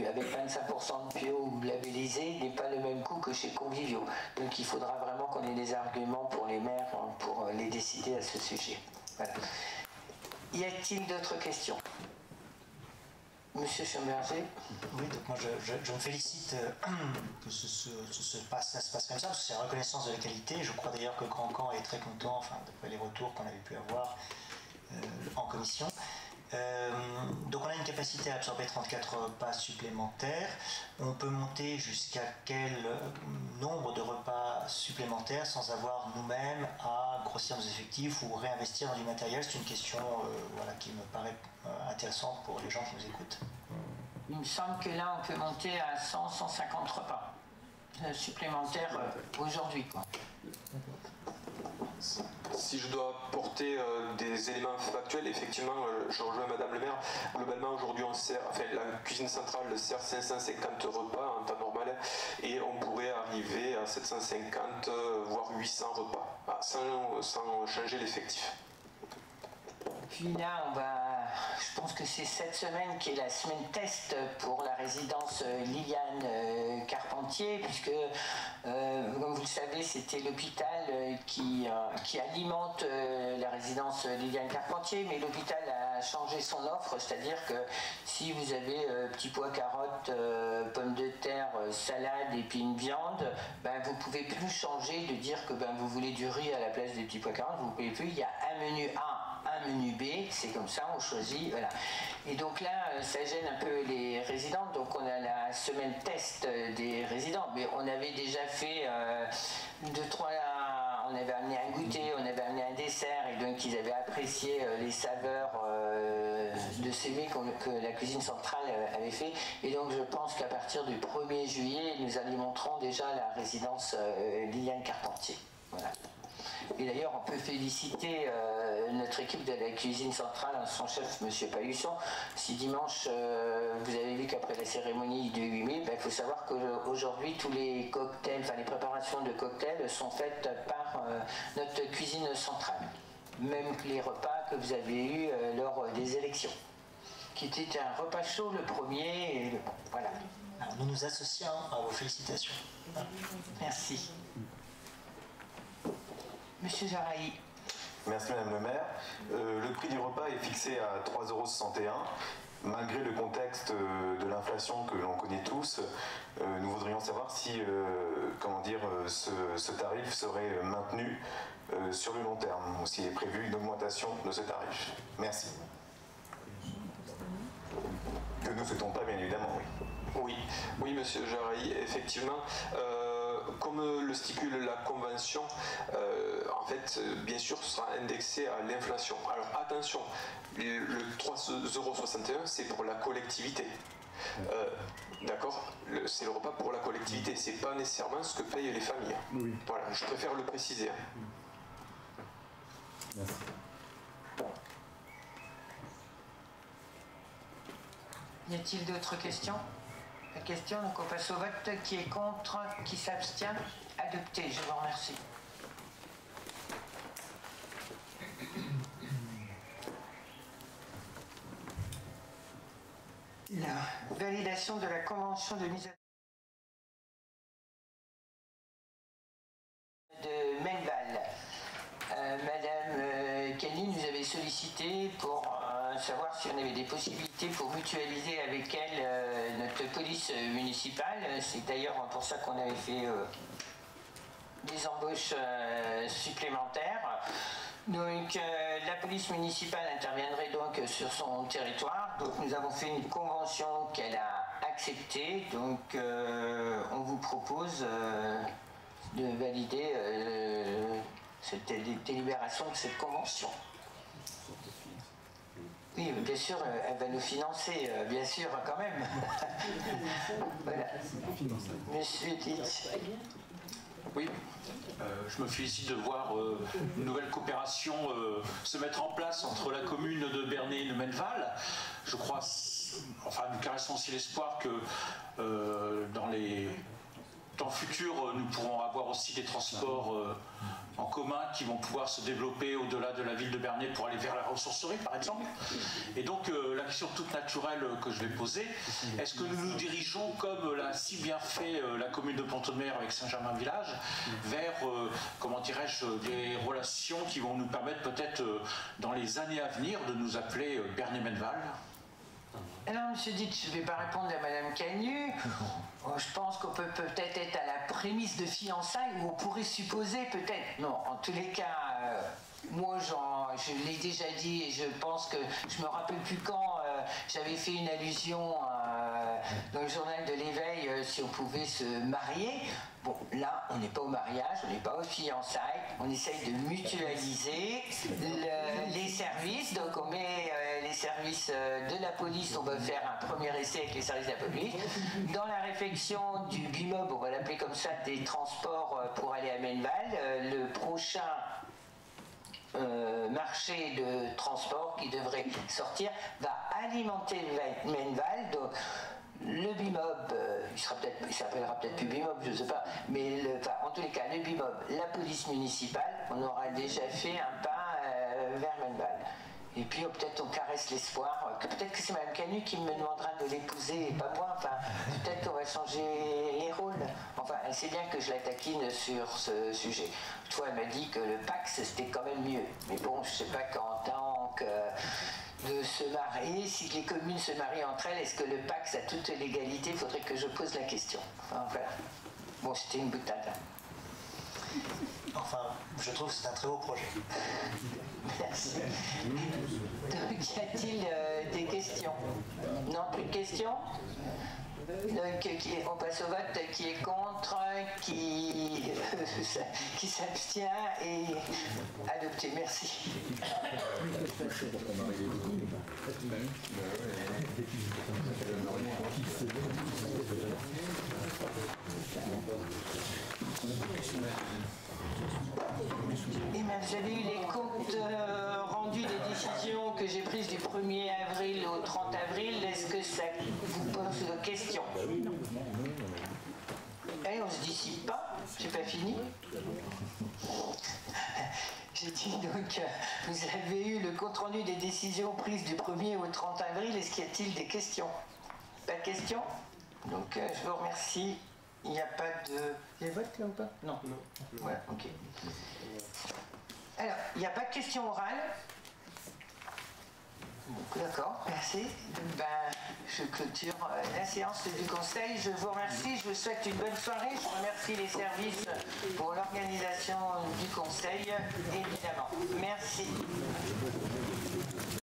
avec 25% de bio labellisé n'est pas le même coût que chez Convivio. Donc il faudra vraiment qu'on ait des arguments pour les maires pour les décider à ce sujet. Voilà. Y a-t-il d'autres questions? Monsieur Schomberger. Oui, donc moi je me félicite que ça se passe comme ça, parce que c'est la reconnaissance de la qualité. Je crois d'ailleurs que Grand Camp est très content, enfin d'après les retours qu'on avait pu avoir en commission. Donc on a une capacité à absorber 34 repas supplémentaires. On peut monter jusqu'à quel nombre de repas supplémentaires sans avoir nous-mêmes à grossir nos effectifs ou réinvestir dans du matériel? C'est une question qui me paraît intéressante pour les gens qui nous écoutent. Il me semble que là on peut monter à 100-150 repas supplémentaires aujourd'hui. Si je dois porter des éléments factuels, effectivement, je rejoins Madame le maire. Globalement, aujourd'hui, la cuisine centrale sert 550 repas en temps normal et on pourrait arriver à 750, voire 800 repas, sans changer l'effectif. puis là, je pense que c'est cette semaine qui est la semaine test pour la résidence Liliane Carpentier, puisque, comme vous le savez, c'était l'hôpital qui alimente la résidence Liliane Carpentier, mais l'hôpital a changé son offre, c'est-à-dire que si vous avez petits pois, carottes, pommes de terre, salade et puis une viande, vous ne pouvez plus changer de dire que vous voulez du riz à la place des petits pois, carottes, vous ne pouvez plus, il y a un menu A, un menu B, c'est comme ça, on choisit, voilà. Et donc là, ça gêne un peu les résidents, donc on a la semaine test des résidents, mais on avait déjà fait 2-3, on avait amené un goûter, on avait amené un dessert, et donc ils avaient apprécié les saveurs de CB que la cuisine centrale avait fait, et donc je pense qu'à partir du 1er juillet, nous alimenterons déjà la résidence Liliane Carpentier. Voilà. Et d'ailleurs, on peut féliciter notre équipe de la cuisine centrale, son chef, M. Palusson. Si dimanche, vous avez vu qu'après la cérémonie du 8 mai, il faut savoir qu'aujourd'hui, tous les cocktails, les préparations de cocktails sont faites par notre cuisine centrale. Même les repas que vous avez eus lors des élections, qui était un repas chaud le premier. Et voilà. Alors, nous nous associons à vos félicitations. Merci. Monsieur Jaraï. Merci Madame le maire. Le prix du repas est fixé à 3,61 €. Malgré le contexte de l'inflation que l'on connaît tous, nous voudrions savoir si ce tarif serait maintenu sur le long terme ou s'il est prévu une augmentation de ce tarif. Merci. Que nous ne souhaitons pas, bien évidemment, oui. Oui, monsieur Jaraï, effectivement, comme le stipule la convention, en fait, bien sûr, ce sera indexé à l'inflation. Alors attention, le 3,61 €, c'est pour la collectivité. D'accord, c'est le repas pour la collectivité, c'est pas nécessairement ce que payent les familles. Oui. Voilà, je préfère le préciser. Merci. Y a-t-il d'autres questions? La question, donc on passe au vote. Qui est contre? Qui s'abstient? Adopté, je vous remercie. La validation de la convention de mise de Melval. Madame Kelly nous avait sollicité pour savoir si on avait des possibilités pour mutualiser avec elle notre police municipale. C'est d'ailleurs pour ça qu'on avait fait des embauches supplémentaires. Donc la police municipale interviendrait donc sur son territoire. Donc nous avons fait une convention qu'elle a acceptée. Donc on vous propose de valider cette délibération de cette convention. Oui, bien sûr, elle va nous financer, bien sûr, quand même. Voilà. Monsieur Ditch. Oui, je me félicite de voir une nouvelle coopération se mettre en place entre la commune de Bernay et de Melval. Je crois, nous caressons aussi l'espoir que dans les temps futurs, nous pourrons avoir aussi des transports en commun qui vont pouvoir se développer au-delà de la ville de Bernay pour aller vers la ressourcerie, par exemple. Et donc, la question toute naturelle que je vais poser, est-ce que nous nous dirigeons, comme l'a si bien fait la commune de Pont-de-Mer avec Saint-Germain-Village, vers, comment dirais-je, des relations qui vont nous permettre peut-être, dans les années à venir, de nous appeler Bernay-Melval? Alors, monsieur Ditch, je ne vais pas répondre à madame Canu. Je pense qu'on peut peut-être être à la prémisse de fiançailles, ou on pourrait supposer peut-être. Non, en tous les cas, moi, je l'ai déjà dit, et je pense que je me rappelle plus quand j'avais fait une allusion dans le journal de l'éveil si on pouvait se marier. Bon, là, on n'est pas au mariage, on n'est pas aux fiançailles, on essaye de mutualiser les services. Donc, on met les services de la police, on va faire un premier essai avec les services de la police. Dans la réflexion du BIMOB, on va l'appeler comme ça, des transports pour aller à Melval, le prochain marché de transport qui devrait sortir va alimenter Melval. Donc, le BIMOB, il s'appellera peut-être plus BIMOB, je ne sais pas, mais en tous les cas, le BIMOB, la police municipale, on aura déjà fait un pas vers Melval. Et puis peut-être on caresse l'espoir, que peut-être que c'est Mme Canu qui me demandera de l'épouser et pas moi. Enfin, peut-être qu'on va changer les rôles. Enfin, elle sait bien que je la taquine sur ce sujet. Toi, elle m'a dit que le Pacs, c'était quand même mieux. Mais bon, je ne sais pas qu'en tant que de se marier, si les communes se marient entre elles, est-ce que le Pacs a toute l'égalité? Il faudrait que je pose la question. Enfin, voilà. Bon, c'était une boutade. Enfin, je trouve que c'est un très beau projet. Merci. Donc, y a-t-il des questions? Non, plus de questions? Donc, on passe au vote. Qui est contre? Qui s'abstient? Et adopté. Merci. Et bien, vous avez eu les comptes rendus des décisions que j'ai prises du 1er avril au 30 avril. Est-ce que ça vous pose question? Eh, on se dissipe pas, j'ai pas fini. J'ai dit donc, vous avez eu le compte rendu des décisions prises du 1er au 30 avril. Est-ce qu'il y a-t-il des questions? Pas de questions? Donc, je vous remercie. Il n'y a pas de... Il y a vote là ou pas? Non. Voilà, ok. Alors, il n'y a pas de questions orales. D'accord, merci. Ben, je clôture la séance du Conseil. Je vous remercie, je vous souhaite une bonne soirée. Je remercie les services pour l'organisation du Conseil, évidemment. Merci.